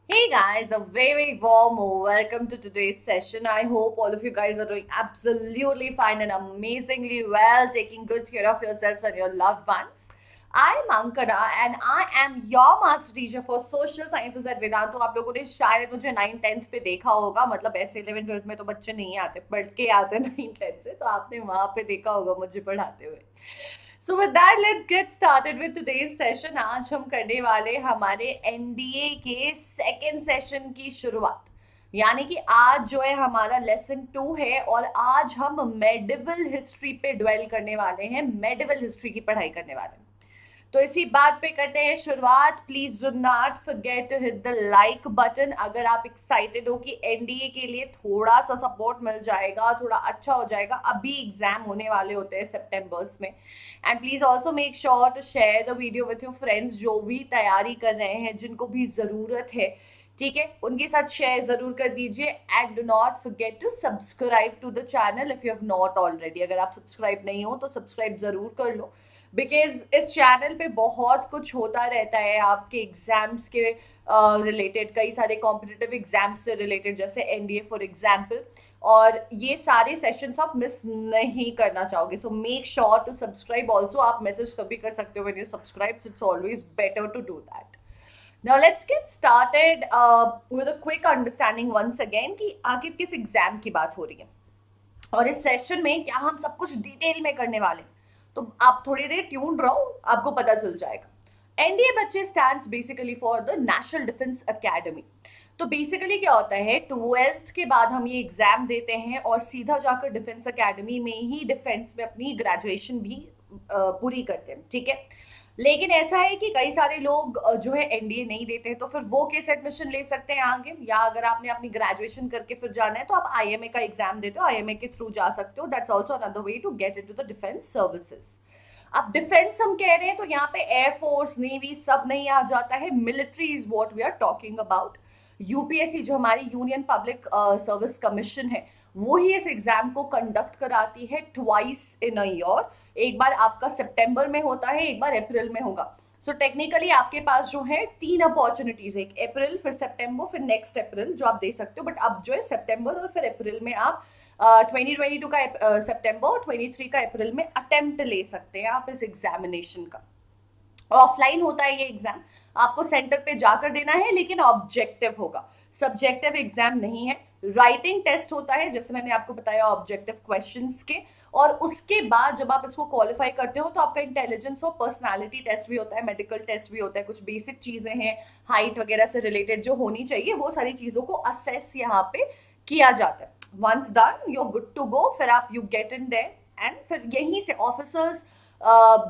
Hey guys, a very warm welcome to today's session. I hope all of you guys are doing absolutely fine and amazingly well, taking good care of yourselves and your loved ones. I'm Ankana and I am your master teacher for social sciences at Vedanta. तो आप लोगों ने शायद मुझे 9th 10th पे देखा होगा, मतलब ऐसे 11th 12th में तो बच्चे नहीं आते, पढ़ के आते 9th 10th से, तो आपने वहां पे देखा होगा मुझे पढ़ाते हुए. So with that, let's get started with today's session. आज हम करने वाले हमारे एनडीए के सेकेंड सेशन की शुरुआत. यानी कि आज जो है हमारा लेसन 2 है और आज हम मेडिवल हिस्ट्री पे ड्वेल करने वाले हैं, मेडिवल हिस्ट्री की पढ़ाई करने वाले हैं. तो इसी बात पे करते हैं शुरुआत. Please do not forget to hit the like button अगर आप एक्साइटेड हो कि एनडीए के लिए थोड़ा सा सपोर्ट मिल जाएगा, थोड़ा अच्छा हो जाएगा. अभी एग्जाम होने वाले होते हैं सितंबर्स में. And please also make sure to share the video with your friends जो भी तैयारी कर रहे हैं, जिनको भी जरूरत है, ठीक है, उनके साथ शेयर जरूर कर दीजिए. And do not forget to subscribe to the channel if you have not already. अगर आप सब्सक्राइब नहीं हो तो सब्सक्राइब जरूर कर लो, बिकॉज इस चैनल पे बहुत कुछ होता रहता है आपके एग्जाम्स के रिलेटेड, कई सारे कॉम्पिटिटिव एग्जाम्स से रिलेटेड, जैसे एनडीए फॉर एग्जाम्पल. और ये सारे सेशंस आप मिस नहीं करना चाहोगे. So make sure to subscribe. Also आप मैसेज तभी कर सकते हो when you subscribe. It's always better to do that. Now let's get started with a quick understanding once again कि आखिर किस एग्जाम की बात हो रही है और इस सेशन में क्या हम सब कुछ डिटेल में करने वाले हैं. तो आप थोड़ी देर ट्यून रहो, आपको पता चल जाएगा. एनडीए बच्चे stands basically for the national defence academy. तो बेसिकली क्या होता है, 12th के बाद हम ये एग्जाम देते हैं और सीधा जाकर डिफेंस एकेडमी में ही डिफेंस में अपनी ग्रेजुएशन भी पूरी करते हैं, ठीक है. लेकिन ऐसा है कि कई सारे लोग जो है एनडीए नहीं देते हैं, तो फिर वो कैसे एडमिशन ले सकते हैं आगे, या अगर आपने अपनी ग्रेजुएशन करके फिर जाना है तो आप आईएमए का एग्जाम देते हो, आईएमए के थ्रू जा सकते हो. That's also another way to get into the defence services. अब डिफेंस हम कह रहे हैं तो यहाँ पे एयरफोर्स, नेवी सब नहीं आ जाता है. Military is what we are talking about. UPSC जो हमारी यूनियन पब्लिक सर्विस कमीशन है, वो ही इस एग्जाम को कंडक्ट कराती है ट्वाइस इन अ ईयर. एक बार आपका सितंबर में होता है, एक बार अप्रैल में होगा. सो टेक्निकली आपके पास जो है 3 अपॉर्चुनिटीज है, एक अप्रैल, फिर सितंबर, फिर नेक्स्ट अप्रैल, जो आप दे सकते हो. बट अब जो है सितंबर और फिर अप्रैल में आप 2022 का सितंबर और 23 का अप्रैल में अटेम्प्ट ले सकते हैं आप इस एग्जामिनेशन का. ऑफलाइन होता है ये एग्जाम, आपको सेंटर पे जाकर देना है, लेकिन ऑब्जेक्टिव होगा, सब्जेक्टिव एग्जाम नहीं है. राइटिंग टेस्ट होता है, जैसे मैंने आपको बताया, ऑब्जेक्टिव क्वेश्चंस के. और उसके बाद जब आप इसको क्वालिफाई करते हो तो आपका इंटेलिजेंस और पर्सनालिटी टेस्ट भी होता है, मेडिकल टेस्ट भी होता है. कुछ बेसिक चीजें हैं हाइट वगैरह से रिलेटेड जो होनी चाहिए, वो सारी चीजों को असेस यहाँ पे किया जाता है. Once done, you are good to go. फिर आप you get in there and फिर यहीं से ऑफिसर्स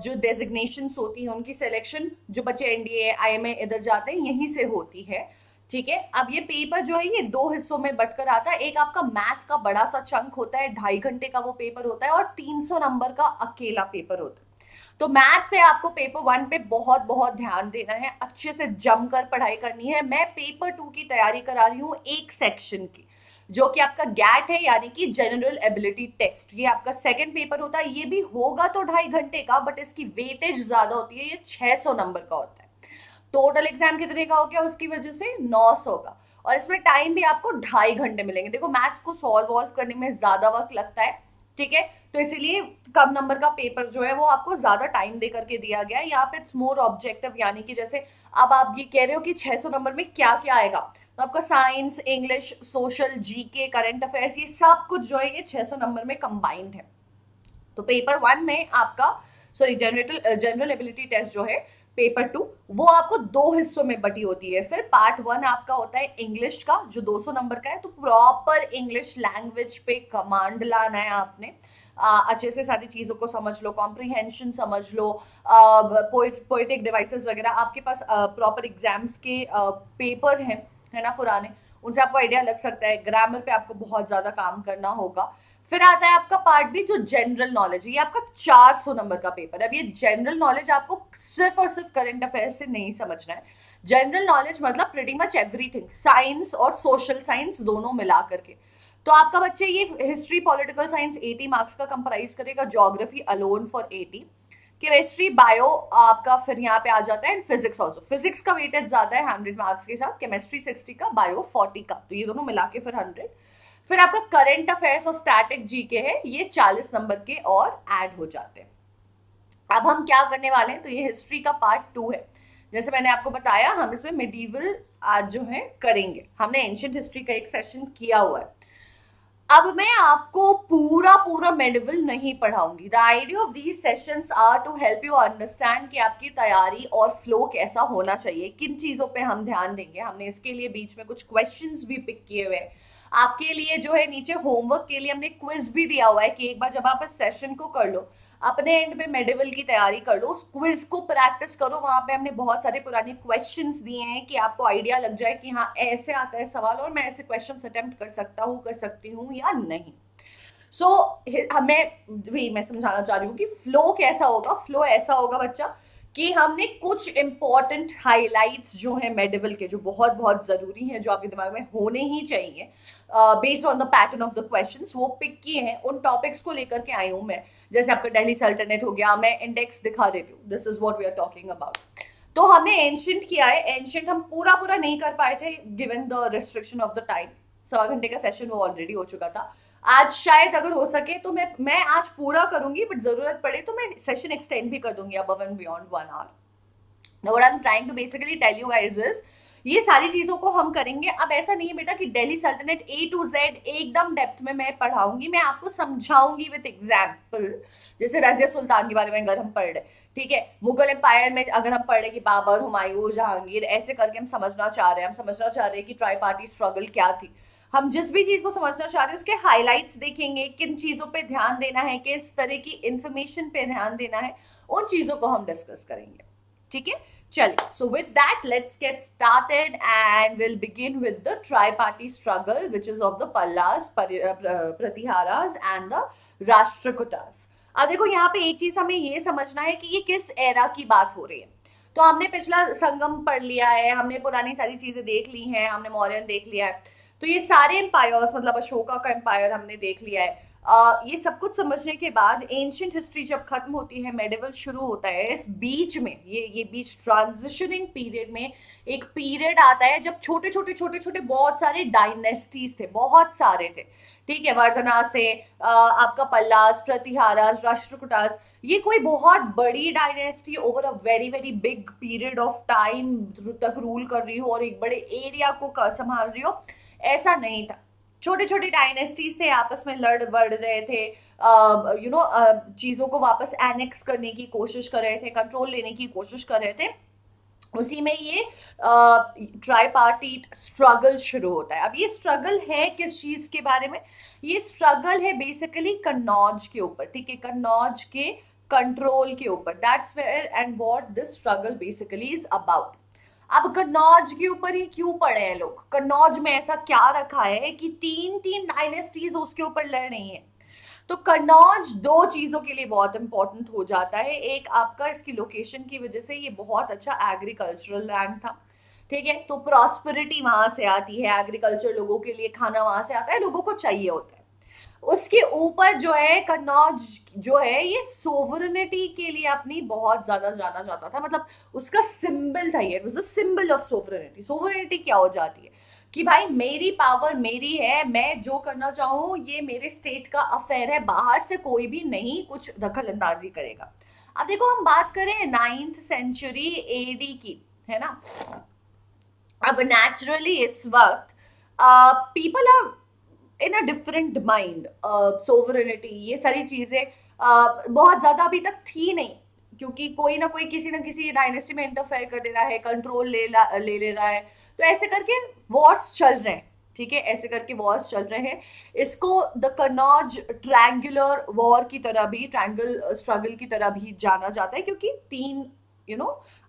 जो डेजिग्नेशंस होती हैं उनकी सिलेक्शन, जो बच्चे एनडीए आईएमए इधर जाते हैं यहीं से होती है, ठीक है. अब ये पेपर जो है ये 2 हिस्सों में बटकर आता है. एक आपका मैथ का बड़ा सा चंक होता है, 2.5 घंटे का वो पेपर होता है, और 300 नंबर का अकेला पेपर होता है. तो मैथ्स पे आपको पेपर 1 पे बहुत बहुत ध्यान देना है, अच्छे से जमकर पढ़ाई करनी है. मैं पेपर 2 की तैयारी करा रही हूँ एक सेक्शन की, जो कि आपका गैट है, यानी कि जनरल एबिलिटी टेस्ट. ये आपका सेकंड पेपर होता है. ये भी होगा तो 2.5 घंटे का, बट इसकी वेटेज ज्यादा होती है, ये 600 नंबर का होता है. टोटल एग्जाम कितने का हो गया उसकी वजह से 900 का. और इसमें टाइम भी आपको 2.5 घंटे मिलेंगे. देखो मैथ को सॉल्व वॉल्व करने में ज्यादा वक्त लगता है, ठीक है, तो इसीलिए कम नंबर का पेपर जो है वो आपको ज्यादा टाइम दे करके दिया गया है. यहाँ पे इट्स मोर ऑब्जेक्टिव, यानी कि जैसे अब आप ये कह रहे हो कि 600 नंबर में क्या क्या आएगा, तो आपका science, English, social, GK, current affairs, ये सब कुछ जो है ये 600 नंबर में कंबाइंड है. तो पेपर 1 में आपका जनरल एबिलिटी टेस्ट जो है पेपर 2, वो आपको 2 हिस्सों में बटी होती है. फिर पार्ट 1 आपका होता है इंग्लिश का, जो 200 नंबर का है. तो प्रॉपर इंग्लिश लैंग्वेज पे कमांड लाना है आपने, अच्छे से सारी चीजों को समझ लो, कॉम्प्रिहेंशन समझ लो, पोएटिक डिवाइसेस वगैरह. आपके पास प्रॉपर एग्जाम्स के पेपर हैं, है ना, पुराने, उनसे आपको आइडिया लग सकता है. ग्रामर पे आपको बहुत ज्यादा काम करना होगा. फिर आता है आपका पार्ट बी, जो जनरल नॉलेज है. ये आपका 400 नंबर का पेपर है. अब ये जनरल नॉलेज आपको सिर्फ और सिर्फ करंट अफेयर्स से नहीं समझना है. जनरल नॉलेज मतलब प्रीटी मच एवरीथिंग, साइंस और सोशल साइंस दोनों मिला करके. तो आपका बच्चे ये हिस्ट्री, पॉलिटिकल साइंस 80 मार्क्स का कंप्राइज करेगा, geography alone for 80, chemistry, bio आपका फिर यहाँ पे आ जाता है, एंड फिजिक्स ऑल्सो। फिजिक्स का वेटेज ज्यादा है 100 मार्क्स के साथ, केमिस्ट्री 60 का, बायो 40 का, तो ये दोनों मिला के फिर 100। फिर आपका करंट अफेयर्स और स्टैटिक जीके है, ये 40 नंबर के और ऐड हो जाते हैं। अब हम क्या करने वाले हैं, तो ये हिस्ट्री का पार्ट 2 है। जैसे मैंने आपको बताया, हम इसमें मिडीवल आज जो है करेंगे। हमने एंशिएंट हिस्ट्री का एक सेशन किया हुआ है। अब मैं आपको पूरा पूरा मेडिवल नहीं पढ़ाऊंगी। The idea of these sessions are to help you understand कि आपकी तैयारी और फ्लो कैसा होना चाहिए, किन चीजों पे हम ध्यान देंगे। हमने इसके लिए बीच में कुछ क्वेश्चंस भी पिक किए हुए हैं आपके लिए। जो है नीचे होमवर्क के लिए हमने क्विज भी दिया हुआ है कि एक बार जब आप इस सेशन को कर लो, अपने एंड में मेडिवल की तैयारी कर लो, उस क्विज को प्रैक्टिस करो। वहां पे हमने बहुत सारे पुराने क्वेश्चंस दिए हैं कि आपको आइडिया लग जाए कि हाँ ऐसे आता है सवाल और मैं ऐसे क्वेश्चंस अटेम्प्ट कर सकता हूँ, कर सकती हूँ या नहीं। सो मैं समझाना चाह रही हूँ कि फ्लो कैसा होगा। फ्लो ऐसा होगा बच्चा कि हमने कुछ इंपॉर्टेंट हाइलाइट्स जो है मेडिवल के, जो बहुत बहुत जरूरी हैं, जो आपके दिमाग में होने ही चाहिए based on the pattern of the questions, वो पिक किए हैं। उन टॉपिक्स को लेकर के आई हूं मैं। जैसे आपका दिल्ली सल्तनत हो गया, मैं इंडेक्स दिखा देती हूँ, this is what we are talking about. तो हमने एंशिएंट किया है। एंशिएंट हम पूरा पूरा नहीं कर पाए थे given the restriction of the time. 1.25 घंटे का सेशन वो ऑलरेडी हो चुका था। आज शायद अगर हो सके तो मैं आज पूरा करूंगी, बट जरूरत पड़े तो मैं सेशन एक्सटेंड भी कर दूंगी above and beyond 1 hour. What I am trying to basically tell you guys is, ये सारी चीजों को हम करेंगे। अब ऐसा नहीं है बेटा कि दिल्ली सल्तनत A to Z एकदम डेप्थ में मैं पढ़ाऊंगी, मैं आपको समझाऊंगी विद एग्जाम्पल। जैसे रजिया सुल्तान के बारे में अगर हम पढ़ रहे, ठीक है, मुगल एम्पायर में अगर हम पढ़ रहे कि बाबर, हुमायूं, जहांगीर, ऐसे करके हम समझना चाह रहे हैं। हम समझना चाह रहे हैं कि ट्राई पार्टी स्ट्रगल क्या थी। हम जिस भी चीज को समझना चाह रहे हैं उसके हाइलाइट्स देखेंगे, किन चीजों पे ध्यान देना है, किस तरह की इंफॉर्मेशन पे ध्यान देना है, उन चीजों को हम डिस्कस करेंगे। ठीक है, चलिए। So with that let's get started and will begin with the tripartite struggle which is of the Palas, Pratiharas and the Rashtrakutas. अब देखो यहाँ पे एक चीज हमें ये समझना है कि ये किस एरा की बात हो रही है। तो हमने पिछला संगम पढ़ लिया है, हमने पुरानी सारी चीजें देख ली हैं, हमने मौर्यन देख लिया है। तो ये सारे एम्पायर्स, मतलब अशोका का एम्पायर हमने देख लिया है। ये सब कुछ समझने के बाद एंशिएंट हिस्ट्री जब खत्म होती है, मेडिवल शुरू होता है। इस बीच में ये बीच ट्रांजिशनिंग पीरियड में एक पीरियड आता है जब छोटे छोटे बहुत सारे डायनेस्टीज थे, बहुत सारे थे। ठीक है, वर्धनास थे, आपका पल्लास, प्रतिहारास, राष्ट्रकूटास। ये कोई बहुत बड़ी dynasty over a very very big period of time तक रूल कर रही हो और एक बड़े एरिया को संभाल रही हो, ऐसा नहीं था। छोटे छोटे डायनेस्टीज थे, आपस में लड़ बढ़ रहे थे, चीजों को वापस एनेक्स करने की कोशिश कर रहे थे, कंट्रोल लेने की कोशिश कर रहे थे। उसी में ये ट्राईपार्टीट स्ट्रगल शुरू होता है। अब ये स्ट्रगल है किस चीज के बारे में? ये स्ट्रगल है बेसिकली कन्नौज के ऊपर। ठीक है, कन्नौज के कंट्रोल के ऊपर। That's where and what this struggle basically is about. अब कन्नौज के ऊपर ही क्यों पड़े हैं लोग? कन्नौज में ऐसा क्या रखा है कि तीन तीन डायनेस्टीज उसके ऊपर लड़ रही हैं? तो कन्नौज दो चीजों के लिए बहुत इंपॉर्टेंट हो जाता है। एक, आपका इसकी लोकेशन की वजह से ये बहुत अच्छा एग्रीकल्चरल लैंड था। ठीक है, तो प्रॉस्पेरिटी वहां से आती है, एग्रीकल्चर, लोगों के लिए खाना वहां से आता है, लोगों को चाहिए होता है। उसके ऊपर जो है कन्नौज जो है ये सोवरेनिटी के लिए अपनी बहुत ज्यादा जाना जाता था। मतलब उसका सिंबल था ये, was a symbol of sovereignty. Sovereignty क्या हो जाती है कि भाई मेरी पावर मेरी है, मैं जो करना चाहूँ ये मेरे स्टेट का अफेयर है, बाहर से कोई भी नहीं कुछ दखल अंदाजी करेगा। अब देखो हम बात करें 9th सेंचुरी AD की, है ना। अब नेचुरली इस वक्त people are in a different mind. Sovereignty, ये सारी चीजें बहुत ज्यादा अभी तक थी नहीं, क्योंकि कोई ना कोई किसी ना किसी डायनेस्टी में इंटरफेयर कर दे रहा है, कंट्रोल ले रहा है। तो ऐसे करके वॉर्स चल रहे हैं। ठीक है, ऐसे करके वॉर्स चल रहे हैं। इसको द कन्नौज ट्रायंगुलर वॉर की तरह भी, ट्रायंगल स्ट्रगल की तरह भी जाना जाता है, क्योंकि तीन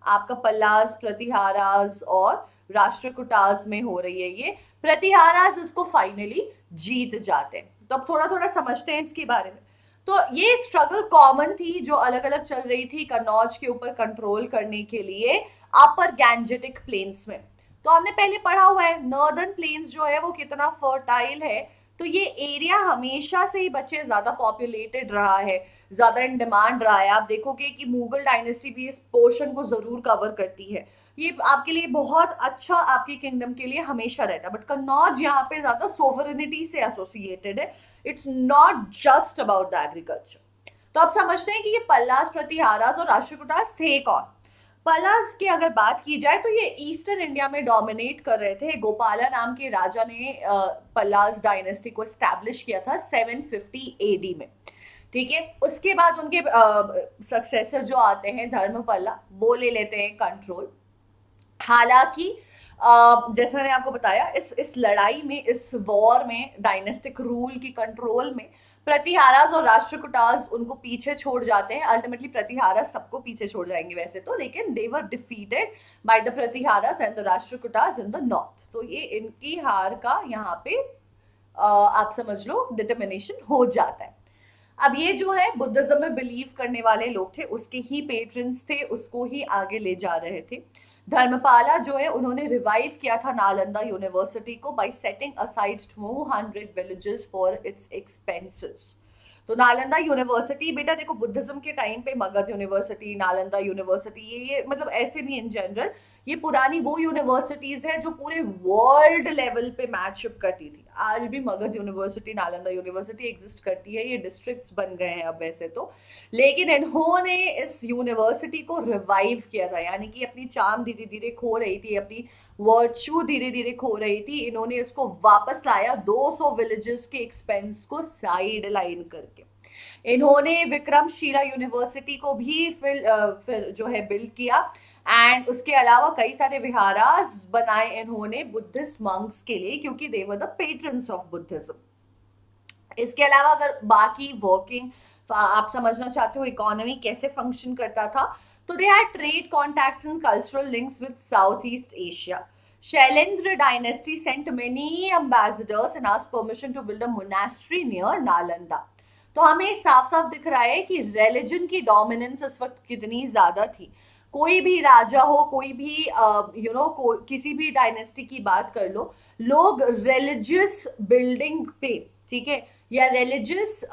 आपका पल्लास, प्रतिहारास और राष्ट्रकूटास में हो रही है ये। प्रतिहारास इसको फाइनली जीत जाते हैं। तो अब थोड़ा थोड़ा समझते हैं इसके बारे में। तो ये स्ट्रगल कॉमन थी जो अलग अलग चल रही थी कन्नौज के ऊपर कंट्रोल करने के लिए अपर गैंजेटिक प्लेन्स में। तो हमने पहले पढ़ा हुआ है नॉर्दर्न प्लेन्स जो है वो कितना फर्टाइल है तो ये एरिया हमेशा से ही बच्चे ज्यादा पॉपुलेटेड रहा है, ज्यादा इन डिमांड रहा है। आप देखोगे कि मुगल डायनेस्टी भी इस पोर्शन को जरूर कवर करती है। ये आपके लिए बहुत अच्छा, आपके किंगडम के लिए हमेशा रहता है। बट कन्नौज यहाँ पे ज्यादा सोवरेनिटी से एसोसिएटेड है, it's not just about the agriculture. तो आप समझते हैं कि ये पल्लास, प्रतिहारास और राष्ट्रकूटास थे कौन। पल्लास की अगर बात की जाए तो ये ईस्टर्न इंडिया में डोमिनेट कर रहे थे। गोपाला नाम के राजा ने पल्लास डायनेस्टी को एस्टैब्लिश किया था 750 एडी में। ठीक है, उसके बाद उनके सक्सेसर जो आते हैं धर्मपल्ला, वो ले लेते हैं कंट्रोल। हालांकि जैसा मैंने आपको बताया, इस लड़ाई में, इस वॉर में, डायनेस्टिक रूल की कंट्रोल में प्रतिहारास और राष्ट्रकूटास उनको पीछे छोड़ जाते हैं। अल्टीमेटली प्रतिहारास सबको पीछे छोड़ जाएंगे वैसे तो, लेकिन they were defeated by the Pratiharas and the Rashtrakutas in the north. तो ये इनकी हार का यहाँ पे आप समझ लो डिटर्मिनेशन हो जाता है। अब ये जो है बुद्धिज्म में बिलीव करने वाले लोग थे, उसके ही पेट्रन्स थे, उसको ही आगे ले जा रहे थे। धर्मपाला जो है उन्होंने रिवाइव किया था नालंदा यूनिवर्सिटी को bye setting aside 200 villages for its expenses. तो नालंदा यूनिवर्सिटी, बेटा देखो बुद्धिज्म के टाइम पे मगध यूनिवर्सिटी, नालंदा यूनिवर्सिटी, ये मतलब ऐसे नहीं, इन जनरल ये पुरानी वो यूनिवर्सिटीज है जो पूरे वर्ल्ड लेवल पे मैचअप करती थी। आज भी Magadh university, Nalanda university exist करती है, ये डिस्ट्रिक्ट्स बन गए हैं अब वैसे तो, लेकिन इन्होंने इस यूनिवर्सिटी को रिवाइव किया था। यानी कि अपनी चार्म धीरे धीरे खो रही थी, अपनी वर्च्यू धीरे धीरे खो रही थी, इन्होंने इसको वापस लाया 200 विलेजेस के एक्सपेंस को साइड लाइन करके। इन्होंने विक्रमशिला यूनिवर्सिटी को भी फिर जो है बिल्ड किया, एंड उसके अलावा कई सारे विहारास बनाए इन्होंने बुद्धिस्ट मंक्स के लिए, क्योंकि they were the patrons of Buddhism. इसके अलावा अगर बाकी वर्किंग आप समझना चाहते हो इकोनॉमी कैसे फंक्शन करता था, तो they had trade contacts and cultural links with South East Asia. Shailendra dynasty sent many ambassadors and asked permission to build a monastery near Nalanda. तो हमें साफ साफ दिख रहा है कि रिलीजन की डोमिनेंस इस वक्त कितनी ज्यादा थी। कोई भी राजा हो, कोई भी किसी भी डायनेस्टी की बात कर लो, लोग रिलीजियस बिल्डिंग पे, ठीक है, या रिलीजियस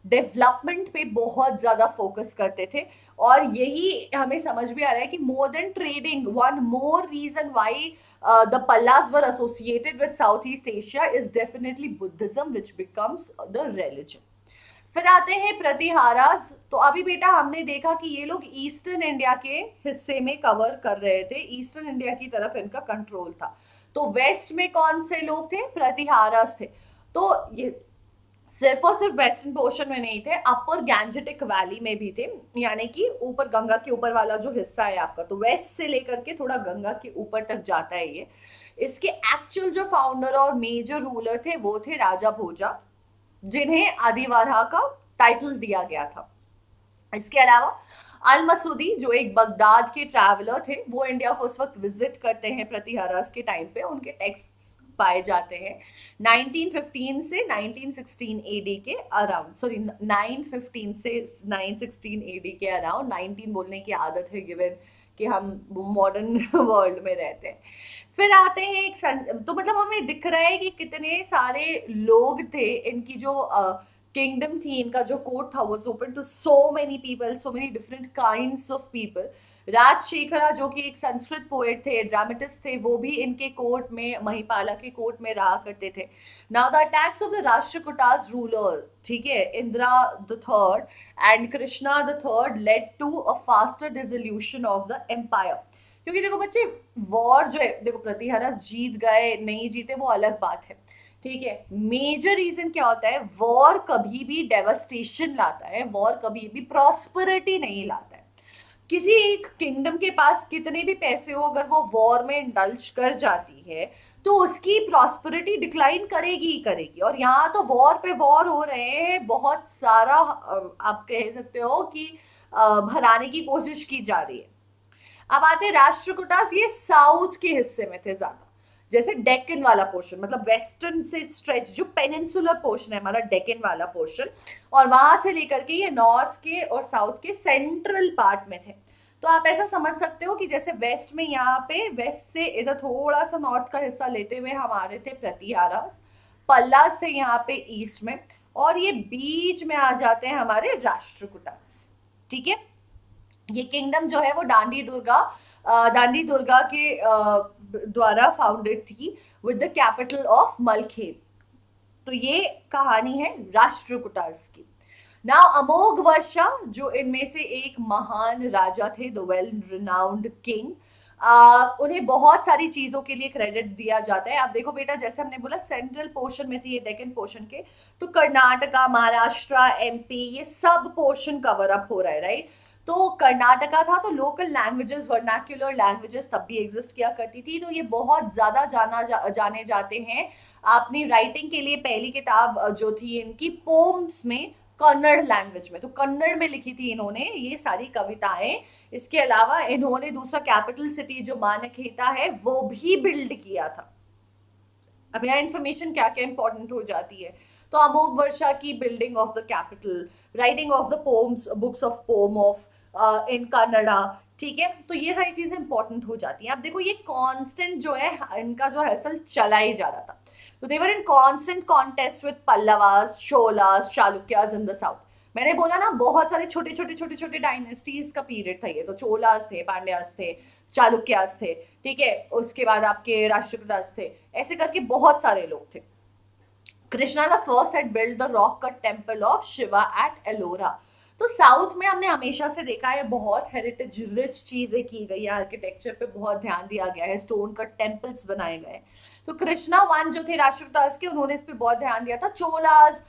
डेवलपमेंट पे बहुत ज्यादा फोकस करते थे। और यही हमें समझ में आ रहा है कि more than trading, one more reason why the Palas were associated with South East Asia is definitely Buddhism which becomes the religion. फिर आते हैं प्रतिहारास। तो अभी बेटा हमने देखा कि ये लोग ईस्टर्न इंडिया के हिस्से में कवर कर रहे थे, ईस्टर्न इंडिया की तरफ इनका कंट्रोल था। तो वेस्ट में कौन से लोग थे? प्रतिहारास थे। तो ये सिर्फ और सिर्फ वेस्टर्न पोर्शन में नहीं थे, अपर गैंजेटिक वैली में भी थे, यानी कि ऊपर गंगा के ऊपर वाला जो हिस्सा है आपका, तो वेस्ट से लेकर के थोड़ा गंगा के ऊपर तक जाता है ये। इसके एक्चुअल जो फाउंडर और मेजर रूलर थे वो थे राजा भोजा, जिन्हें आदिवारहा का टाइटल दिया गया था। इसके अलावा अल मसूदी जो एक बगदाद के ट्रैवलर थे, वो इंडिया को उस वक्त विजिट करते हैं प्रतिहारास के टाइम पे। उनके टेक्स्ट पाए जाते हैं 1915 से 1916 एडी के अराउंड, सॉरी 915 से 916 एडी के अराउंड। 19 बोलने की आदत है गिवन कि हम मॉडर्न वर्ल्ड में रहते हैं। फिर आते हैं तो मतलब हमें दिख रहा है कि कितने सारे लोग थे, इनकी जो किंगडम थी, इनका जो कोर्ट था was open to so many people, so many different kinds of people. Rajashekhara जो कि एक संस्कृत पोएट थे, ड्रामेटिस्ट थे, वो भी इनके कोर्ट में, महिपाला के कोर्ट में रहा करते थे। Now the attacks of the Rashtrakutas ruler, ठीक है, Indira the third and Krishna the third led to a faster dissolution of the empire. क्योंकि देखो बच्चे, वॉर जो है, देखो प्रतिहारास जीत गए नहीं जीते वो अलग बात है, ठीक है। मेजर रीजन क्या होता है? वॉर कभी भी डेवस्टेशन लाता है, वॉर कभी भी प्रॉस्पेरिटी नहीं लाता है। किसी एक किंगडम के पास कितने भी पैसे हो, अगर वो वॉर में इंडल्ज कर जाती है तो उसकी प्रॉस्पेरिटी डिक्लाइन करेगी ही करेगी। और यहाँ तो वॉर पे वॉर हो रहे हैं, बहुत सारा आप कह सकते हो कि भराने की कोशिश की जा रही है। अब आते हैं राष्ट्रकूटास, ये साउथ के हिस्से में थे ज्यादा, जैसे डेक्कन वाला पोर्शन, मतलब वेस्टर्न से स्ट्रेच जो पेनिनसुलर पोर्शन है हमारा, डेक्कन वाला पोर्शन, और वहां से लेकर के ये नॉर्थ के और साउथ के सेंट्रल पार्ट में थे। तो आप ऐसा समझ सकते हो कि जैसे वेस्ट में, यहाँ पे वेस्ट से इधर थोड़ा सा नॉर्थ का हिस्सा लेते हुए हमारे थे प्रतिहारास, पल्लास थे यहाँ पे ईस्ट में, और ये बीच में आ जाते हैं हमारे राष्ट्रकूटास। ठीक है, ये किंगडम जो है वो दांडी दुर्गा के द्वारा फाउंडेड थी विद द कैपिटल ऑफ मलखेम। तो ये कहानी है राष्ट्रकूटास की। नाउ अमोघ वर्षा जो इनमें से एक महान राजा थे, द वेल रिनाउंड किंग, उन्हें बहुत सारी चीजों के लिए क्रेडिट दिया जाता है। आप देखो बेटा, जैसे हमने बोला सेंट्रल पोर्शन में थी ये डेक्कन पोर्शन के, तो कर्नाटका, महाराष्ट्र, एमपी, ये सब पोर्शन कवर अप हो रहा है, राइट। तो कर्नाटका था तो लोकल लैंग्वेजेस, वर्नाक्युलर लैंग्वेजेस तब भी एग्जिस्ट किया करती थी, तो ये बहुत ज्यादा जाने जाते हैं अपनी राइटिंग के लिए। पहली किताब जो थी इनकी पोम्स में, कन्नड़ लैंग्वेज में, तो कन्नड़ में लिखी थी इन्होंने ये सारी कविताएं। इसके अलावा इन्होंने दूसरा कैपिटल सिटी जो मानखेता है वो भी बिल्ड किया था। अब यह इंफॉर्मेशन क्या क्या इंपॉर्टेंट हो जाती है। तो अमोघ वर्षा की building of the capital, writing of the poems, books of poem of in Kannada, ठीक है। तो ये सारी चीजें इंपॉर्टेंट हो जाती हैं। अब देखो ये कांस्टेंट जो है इनका जो है असल चला ही जा रहा था। तो they were in constant contest with Pallavas, Cholas, Chalukyas in the south. मैंने बोला ना बहुत सारे छोटे छोटे डायनेस्टीज का पीरियड था ये। तो चोलास थे, पांड्यास थे, चालुक्यास थे, ठीक है, उसके बाद आपके राष्ट्रकूटास थे, ऐसे करके बहुत सारे लोग थे। Krishna the first had build the rock cut temple of Shiva at Ellora. तो साउथ में हमने हमेशा से देखा है बहुत हेरिटेज रिच चीजें की गई है, आर्किटेक्चर पे बहुत ध्यान दिया गया है, स्टोन कट टेम्पल्स बनाए गए। तो कृष्णा वन जो थे राष्ट्रकूटास के, उन्होंने इस पे बहुत ध्यान दिया था। चोलास,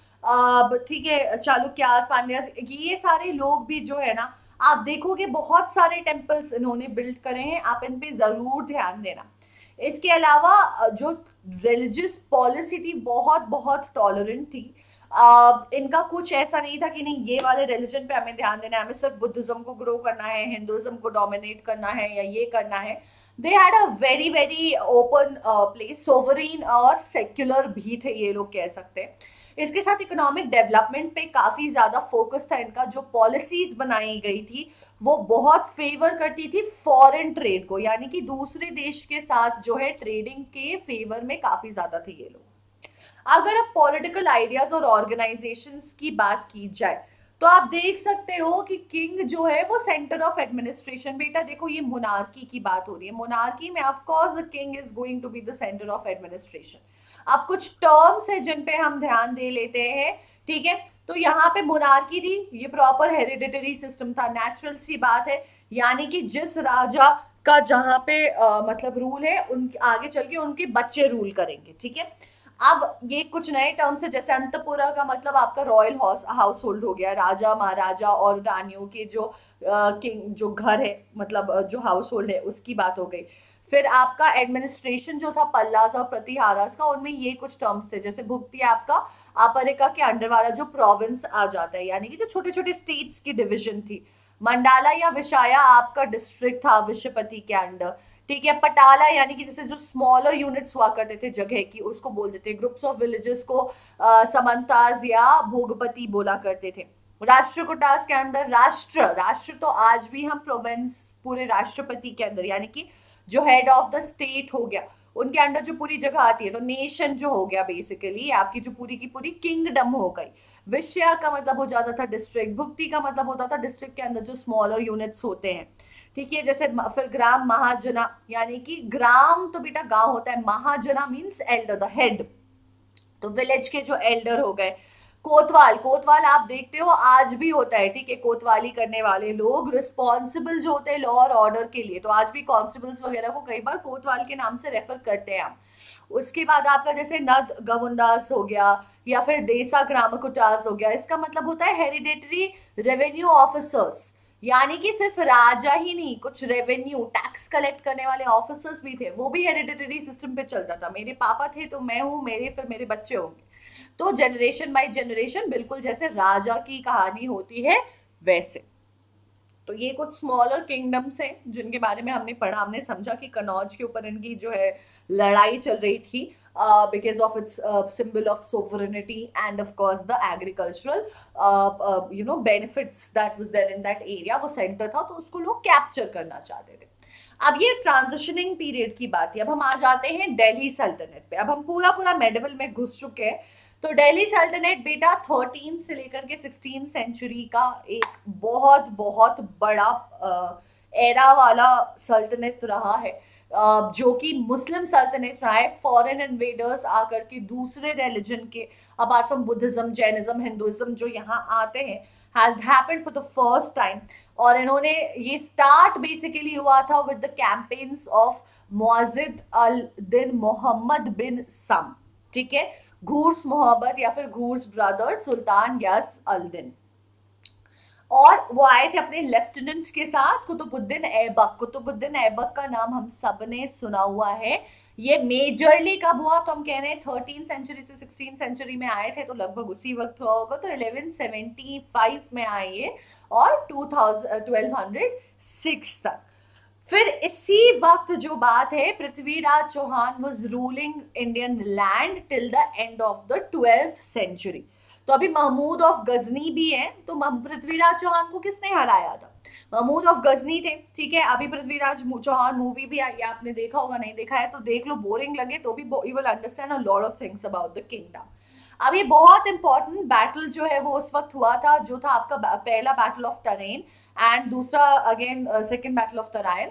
ठीक है, चालुक्यास, पांड्यास, ये सारे लोग भी जो है ना, आप देखोगे बहुत सारे टेम्पल्स इन्होंने बिल्ड करे हैं, आप इन पे जरूर ध्यान देना। इसके अलावा जो रिलीजियस पॉलिसी थी बहुत बहुत टॉलरेंट थी। इनका कुछ ऐसा नहीं था कि नहीं ये वाले रिलीजन पे हमें ध्यान देना है, हमें सिर्फ बुद्धिज्म को ग्रो करना है, हिंदुइज्म को डोमिनेट करना है या ये करना है। They had a very very open place, sovereign और सेक्युलर भी थे ये लोग कह सकते हैं। इसके साथ इकोनॉमिक डेवलपमेंट पे काफी ज्यादा फोकस था इनका। जो पॉलिसीज बनाई गई थी वो बहुत फेवर करती थी फॉरेन ट्रेड को, यानी कि दूसरे देश के साथ जो है ट्रेडिंग के फेवर में काफी ज्यादा थे ये लोग। अगर अब पॉलिटिकल आइडियाज और ऑर्गेनाइजेशंस की बात की जाए तो आप देख सकते हो कि किंग जो है वो सेंटर ऑफ एडमिनिस्ट्रेशन। बेटा देखो ये मोनार्की की बात हो रही है, मोनार्की में of course the king is going to be the centre of administration. अब कुछ टर्म्स है जिन पे हम ध्यान दे लेते हैं, ठीक है। तो यहाँ पे मोनार्की थी, ये प्रॉपर हेरिडिटरी सिस्टम था, नेचुरल सी बात है, यानी कि जिस राजा का जहाँ पे मतलब रूल है उन आगे चल के उनके बच्चे रूल करेंगे, ठीक है। अब ये कुछ नए टर्म्स है, जैसे अंतपुरा का मतलब आपका रॉयल हाउस होल्ड हो गया, राजा महाराजा और रानियों के जो किंग जो घर है, मतलब जो हाउस होल्ड है उसकी बात हो गई। फिर आपका एडमिनिस्ट्रेशन जो था पल्लास और प्रतिहारास का, उनमें ये कुछ टर्म्स थे, जैसे भुक्ति आपका अपरिका के अंडर वाला जो प्रोविंस आ जाता है, यानी कि जो छोटे छोटे स्टेट्स की डिविजन थी। मंडाला या विशाया आपका डिस्ट्रिक्ट था विश्वपति के अंडर, ठीक है। पटाला यानी कि जैसे जो स्मॉलर यूनिट्स हुआ करते थे जगह की, उसको बोल देते, ग्रुप्स ऑफ विलेजेस को समंताज या भोगपति बोला करते थे। राष्ट्रकूटास के अंदर राष्ट्र तो आज भी हम प्रोविंस पूरे राष्ट्रपति के अंदर, यानी कि जो हेड ऑफ द स्टेट हो गया उनके अंडर जो पूरी जगह आती है, तो नेशन जो हो गया बेसिकली आपकी जो पूरी की पूरी किंगडम हो गई। विषया का मतलब हो जाता था डिस्ट्रिक्ट, भुक्ति का मतलब होता था डिस्ट्रिक्ट के अंदर जो स्मॉलर यूनिट्स होते हैं, ठीक है। जैसे फिर ग्राम महाजना, यानी कि ग्राम तो बेटा गांव होता है, महाजना मीन्स एल्डर, द हेड, तो विलेज के जो एल्डर हो गए। कोतवाल आप देखते हो आज भी होता है, ठीक है। कोतवाली करने वाले लोग रिस्पॉन्सिबल जो होते हैं लॉ और ऑर्डर के लिए, तो आज भी कॉन्स्टेबल्स वगैरह को कई बार कोतवाल के नाम से रेफर करते हैं हम। उसके बाद आपका जैसे नद गवुंदास हो गया या फिर देसा ग्रामकुटास हो गया, इसका मतलब होता है हेरिडेटरी रेवेन्यू ऑफिसर्स, यानी कि सिर्फ राजा ही नहीं, कुछ रेवेन्यू टैक्स कलेक्ट करने वाले ऑफिसर्स भी थे, वो भी हेरिडेटरी सिस्टम पे चलता था। मेरे पापा थे तो मैं हूं, फिर मेरे बच्चे होंगे, तो जनरेशन बाय जनरेशन, बिल्कुल जैसे राजा की कहानी होती है वैसे। तो ये कुछ स्मॉलर किंगडम्स हैं जिनके बारे में हमने पढ़ा, हमने समझा कि कनौज के ऊपर इनकी जो है लड़ाई चल रही थी because of its symbol of sovereignty and of course the agricultural benefits that was there in that area, वो सेंटर था तो उसको लोग कैप्चर करना चाहते थे। अब ये ट्रांजिशनिंग पीरियड की बात है। अब हम आ जाते हैं दिल्ली सल्तनत पे। अब हम पूरा पूरा मेडिवल में घुस चुके हैं। तो दिल्ली सल्तनत बेटा 13 से लेकर के 16 सेंचुरी का एक बहुत बहुत बड़ा एरा वाला सल्तनत रहा है, जो कि मुस्लिम सल्तनत रहा है। फॉरेन इन्वेडर्स आकर के दूसरे रिलीजन के, apart from Buddhism, Jainism, Hinduism, जो यहाँ आते हैं, has happened for the first time. और इन्होंने ये स्टार्ट बेसिकली हुआ था विद द कैंपेन्स ऑफ मुअज्जिद अल दिन मोहम्मद बिन सम, ठीक है, घूर्स मोहब्बत या फिर घूर्स ब्रदर सुल्तान गयास अल दिन। और वो आए थे अपने लेफ्टिनेंट के साथ, कुतुबुद्दीन ऐबक। कुतुबुद्दीन ऐबक का नाम हम सब ने सुना हुआ है। ये मेजरली कब हुआ, तो हम कह रहे हैं 13 सेंचुरी से 16 सेंचुरी में आए थे, तो लगभग उसी वक्त हुआ होगा। तो 1175 में आए ये, और 1206 तक। फिर इसी वक्त जो बात है, Prithviraj Chauhan was ruling Indian land till the end of the 12th century. तो अभी महमूद ऑफ गजनी भी है। तो पृथ्वीराज चौहान को किसने हराया था? महमूद ऑफ गजनी थे, ठीक है। अभी पृथ्वीराज चौहान मूवी भी आई है, आपने देखा होगा, नहीं देखा है तो देख लो, बोरिंग लगे तो भी you will understand a lot of things about the kingdom. अब ये बहुत इंपॉर्टेंट बैटल जो है वो उस वक्त हुआ था, जो था आपका पहला बैटल ऑफ टरेन, एंड दूसरा again second battle of Tarain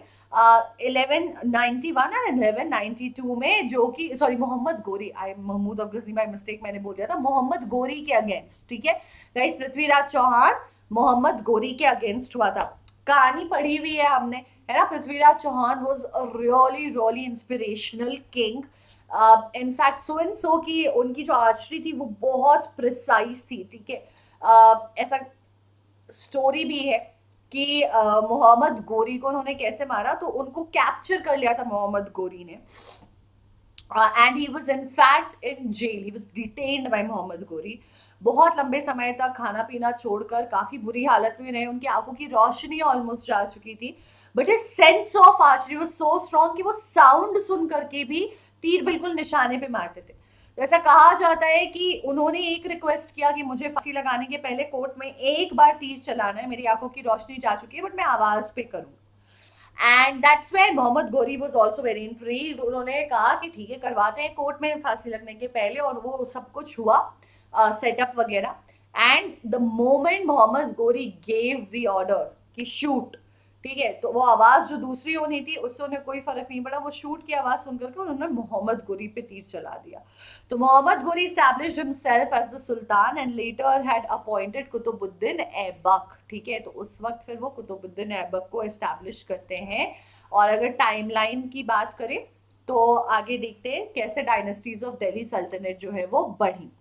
1191 and 1192 में, जो कि sorry Mohammad Ghori, I Mahmud of Ghazni by mistake मैंने बोल दिया था, मोहम्मद गोरी के अगेंस्ट, ठीक है गाइस। पृथ्वीराज चौहान मोहम्मद गोरी के अगेंस्ट हुआ था। कहानी पढ़ी हुई है हमने, है ना। Prithviraj Chauhan was a really really inspirational king. In fact so and so की उनकी जो आर्चरी थी वो बहुत प्रिसाइज थी, ठीक है। ऐसा स्टोरी भी है कि मोहम्मद गोरी को उन्होंने कैसे मारा, तो उनको कैप्चर कर लिया था मोहम्मद गोरी ने, and he was in fact in jail, he was detained by Mohammad Ghori. बहुत लंबे समय तक खाना पीना छोड़कर काफी बुरी हालत में रहे, उनकी आंखों की रोशनी ऑलमोस्ट जा चुकी थी, but his sense of archery was so strong कि वो साउंड सुन करके भी तीर बिल्कुल निशाने पे मारते थे। तो ऐसा कहा जाता है कि उन्होंने एक रिक्वेस्ट किया कि मुझे फांसी लगाने के पहले कोर्ट में एक बार तीर चलाना है, मेरी आंखों की रोशनी जा चुकी है, बट मैं आवाज पे करूँ। And that's where Mohammad Ghori was also very intrigued. उन्होंने कहा कि ठीक है, करवाते हैं कोर्ट में फांसी लगने के पहले, और वो सब कुछ हुआ, सेटअप वगैरह। And the moment Mohammad Ghori gave the order कि शूट, ठीक है, तो वो आवाज जो दूसरी होनी थी उससे उन्हें कोई फर्क नहीं पड़ा, वो शूट की आवाज सुनकर के उन्होंने मोहम्मद गोरी पे तीर चला दिया। तो Mohammad Ghori established himself as the sultan and later had appointed Qutubuddin Aibak, ठीक है। तो उस वक्त फिर वो कुतुबुद्दीन ऐबक को एस्टैब्लिश करते हैं। और अगर टाइमलाइन की बात करें तो आगे देखते हैं कैसे डायनेस्टीज ऑफ दिल्ली सल्तनत जो है वो बढ़ी।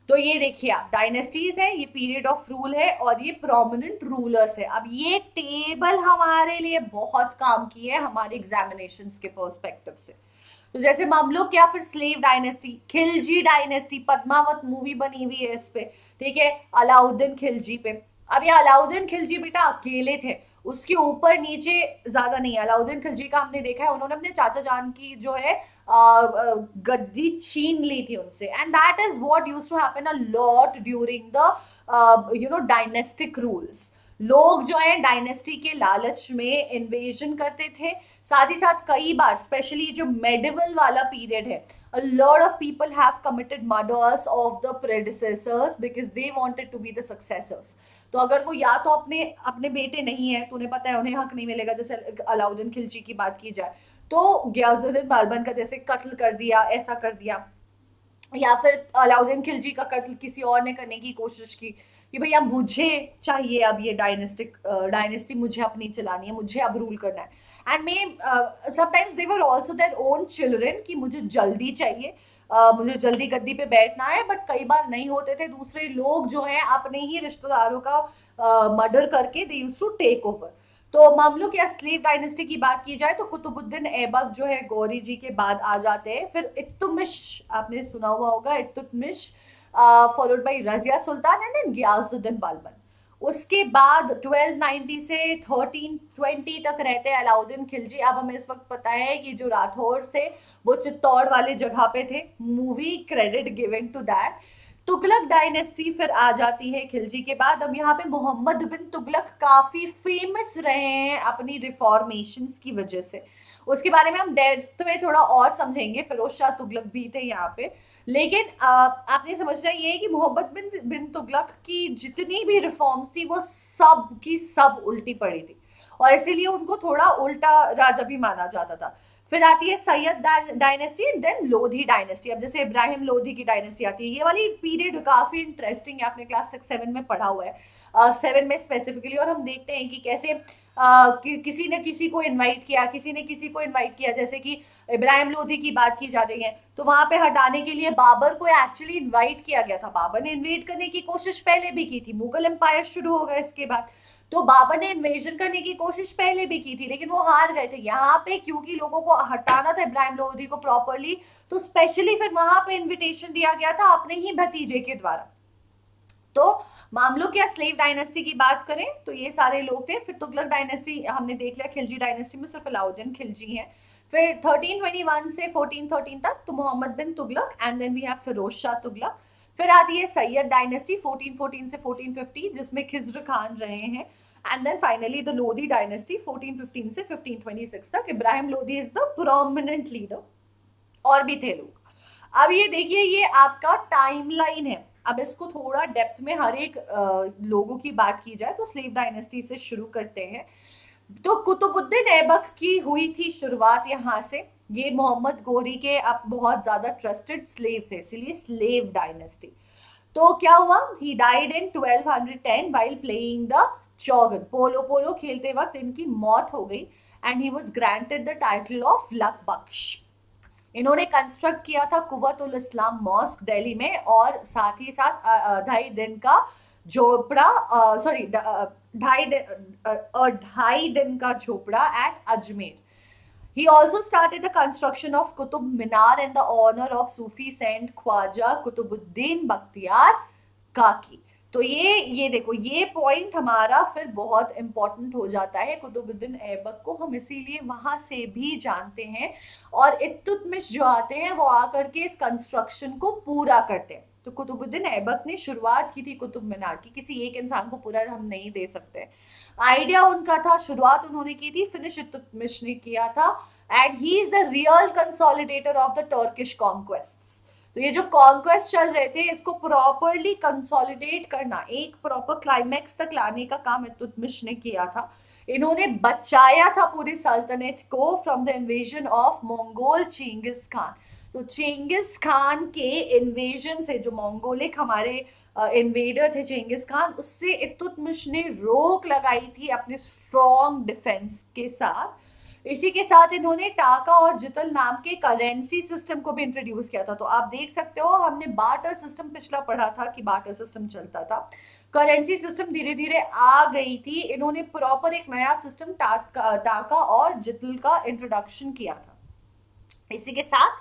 तो ये देखिए आप, डायनेस्टीज है, ये पीरियड ऑफ रूल है, और ये प्रोमिनेंट रूलर्स है। अब ये टेबल हमारे लिए बहुत काम की है हमारे एग्जामिनेशंस के पर्सपेक्टिव से। तो जैसे ममलुक या फिर slave dynasty, Khilji dynasty, Padmaavat movie बनी हुई है इस पे, ठीक है, अलाउद्दीन खिलजी पे। अब ये अलाउद्दीन खिलजी बेटा अकेले थे, उसके ऊपर नीचे ज्यादा नहीं। अलाउद्दीन खिलजी का हमने देखा है, उन्होंने अपने चाचा जान की जो है गद्दी छीन ली थी उनसे, and that is what used to happen a lot during the dynastic rules. लोग जो है डायनेस्टी के लालच में इन्वेजन करते थे। साथ ही साथ कई बार, स्पेशली जो मेडिवल वाला पीरियड है, a lot of people have committed murders of the predecessors because they wanted to be the successors। तो अगर वो या तो अपने बेटे नहीं है, तो उन्हें पता है उन्हें हक नहीं मिलेगा, जैसे अलाउद्दीन खिलजी की बात की जाए तो गयासुद्दीन बालबन का जैसे कत्ल कर दिया, ऐसा कर दिया, या फिर अलाउद्दीन खिलजी का कत्ल किसी और ने करने की कोशिश की कि भैया मुझे चाहिए अब ये डायनेस्टी मुझे अपनी चलानी है, मुझे अब रूल करना है। And may sometimes they were also their own children कि मुझे जल्दी चाहिए, मुझे जल्दी गद्दी पे बैठना है, बट कई बार नहीं होते थे। दूसरे लोग जो है अपने ही रिश्तेदारों का मर्डर करके they used to take over. तो ममलुक या स्लेव डायनेस्टी की बात की जाए तो कुतुबुद्दीन ऐबक जो है गौरी जी के बाद आ जाते हैं। फिर इत्तुमिश, आपने सुना हुआ होगा, Iltutmish followed by Razia Sultan and then Ghiyasuddin Balban. उसके बाद 1290 से 1320 तक रहते हैं अलाउद्दीन खिलजी। अब हमें इस वक्त पता है कि जो राठौर थे वो चित्तौड़ वाले जगह पे थे, movie credit given to that. Tughlaq dynasty फिर आ जाती है खिलजी के बाद। अब यहाँ पे मोहम्मद बिन तुगलक काफी फेमस रहे हैं अपनी रिफॉर्मेशंस की वजह से। उसके बारे में हम डेप्थ में थोड़ा और समझेंगे। फिरोज शाह तुगलक भी थे यहाँ पे, लेकिन आपने समझना ये है कि मोहम्मद बिन तुगलक की जितनी भी रिफॉर्म्स थी वो सब की सब उल्टी पड़ी थी, और इसीलिए उनको थोड़ा उल्टा राजा भी माना जाता था। फिर आती है Sayyid dynasty and then Lodi dynasty. अब जैसे इब्राहिम लोधी की डायनेस्टी आती है, ये वाली पीरियड काफी इंटरेस्टिंग है, आपने क्लास 6-7 में पढ़ा हुआ है, 7 में स्पेसिफिकली। और हम देखते हैं कि कैसे किसी ने किसी को इनवाइट किया, किसी ने किसी को इनवाइट किया। जैसे कि इब्राहिम लोधी की बात की जा रही है, तो वहां पे हटाने के लिए बाबर को एक्चुअली इनवाइट किया गया था। बाबर ने इन्वेट करने की कोशिश पहले भी की थी, मुगल एम्पायर शुरू होगा इसके बाद, तो बाबर ने इन्वेजन करने की कोशिश पहले भी की थी, लेकिन वो हार गए थे। यहाँ पे क्योंकि लोगों को हटाना था इब्राहिम लोधी को प्रॉपरली, तो स्पेशली फिर वहां पे इनविटेशन दिया गया था अपने ही भतीजे के द्वारा। तो मामलों क्या स्लेव डायनेस्टी की बात करें तो ये सारे लोग थे। फिर तुगलक डायनेस्टी हमने देख लिया, खिलजी डायनेस्टी में सिर्फ अलाउद्दीन खिलजी हैं। फिर 1321 से 1413 तक तो Muhammad bin Tughlaq, and then we have Firoz Shah Tughlaq. फिर आती है सैयद डायनेस्टी 1414 से 1450, जिसमें खिज्र खान रहे हैं। And then finally the Lodi dynasty 1415 से 1526 तक। Ibrahim Lodi is the prominent leader, और भी थे लोग। अब ये देखिए, ये आपका टाइमलाइन है। अब इसको थोड़ा डेप्थ में हर एक लोगों की बात की जाए तो स्लेव डायनेस्टी से शुरू करते हैं। तो कुतुबुद्दीन ऐबक की हुई थी शुरुआत यहाँ से। ये मोहम्मद गोरी के अब बहुत ज्यादा ट्रस्टेड स्लेव थे, इसीलिए स्लेव डायनेस्टी। तो क्या हुआ, he died in 1210 while playing the chaugan. Polo खेलते वक्त इनकी मौत हो गई, and he was granted the title of Lakh Bakhsh. इन्होंने कंस्ट्रक्ट किया था कुव्वत उल इस्लाम मॉस्क दिल्ली में, और साथ ही साथ 2.5 Din ka झोपड़ा, sorry 2.5 Din ka Jhonpra at Ajmer. He also started the construction of Qutub Minar in the honor of Sufi saint Khwaja Qutubuddin Bakhtiyar Kaki। तो ये देखो, ये पॉइंट हमारा फिर बहुत इंपॉर्टेंट हो जाता है। कुतुबुद्दीन ऐबक को हम इसीलिए वहां से भी जानते हैं, और इल्तुतमिश जो आते हैं वो आकर के इस कंस्ट्रक्शन को पूरा करते हैं। तो कुतुबुद्दीन ऐबक ने शुरुआत की थी कुतुब मीनार की, किसी एक इंसान को पूरा हम नहीं दे सकते। आइडिया उनका था, शुरुआत उन्होंने की थी, फिनिश इल्तुतमिश ने किया था, and he is the real consolidator of the Turkish conquests. तो ये जो कॉन्क्वेस्ट चल रहे थे, इसको प्रॉपरली कंसोलिडेट करना, एक प्रॉपर क्लाइमैक्स तक लाने का काम इल्तुतमिश ने किया था। इन्होंने बचाया था पूरी सल्तनत को from the invasion of Mongol Chengiz Khan. तो चेंगिस खान के इन्वेजन से, जो मंगोलिक हमारे इन्वेडर थे चेंगिस खान, उससे इल्तुतमिश ने रोक लगाई थी अपने स्ट्रॉन्ग डिफेंस के साथ। इसी के साथ इन्होंने टाका और जितल नाम के करेंसी सिस्टम को भी इंट्रोड्यूस किया था। तो आप देख सकते हो, हमने बार्टर सिस्टम पिछला पढ़ा था कि बार्टर सिस्टम चलता था, करेंसी सिस्टम धीरे धीरे आ गई थी। इन्होंने प्रॉपर एक नया सिस्टम टाका और जितल का इंट्रोडक्शन किया था। इसी के साथ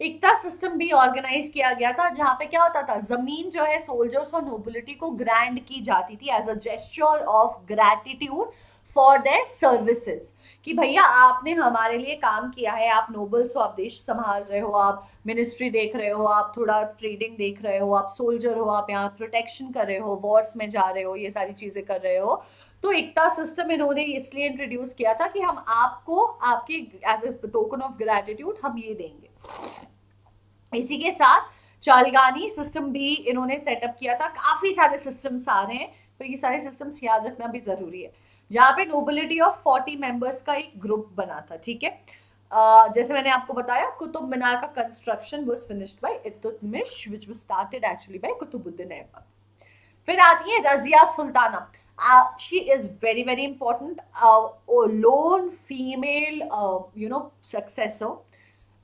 इक्ता सिस्टम भी ऑर्गेनाइज किया गया था, जहां पे क्या होता था, जमीन जो है सोल्जर्स और नोबिलिटी को ग्रांड की जाती थी as a gesture of gratitude for their services, कि भैया आपने हमारे लिए काम किया है, आप नोबल्स हो, आप देश संभाल रहे हो, आप मिनिस्ट्री देख रहे हो, आप थोड़ा ट्रेडिंग देख रहे हो, आप सोल्जर हो, आप यहाँ प्रोटेक्शन कर रहे हो, वॉर्स में जा रहे हो, ये सारी चीजें कर रहे हो। तो इक्ता सिस्टम इन्होंने इसलिए इंट्रोड्यूस किया था कि हम आपको आपके as a token of gratitude हम ये देंगे। इसी के साथ चालगानी सिस्टम भी इन्होंने सेटअप किया था। काफी सारे सिस्टम्स आ रहे हैं, पर ये सारे सिस्टम्स याद रखना भी जरूरी है। जहाँ पे नोबिलिटी ऑफ 40 मेंबर्स का एक ग्रुप बना था, ठीक है। जैसे मैंने आपको बताया, कुतुब मीनार का construction was finished by Iltutmish, which was started actually by Qutubuddin Aibak. फिर आती है Razia Sultana. She is very very important, lone female successor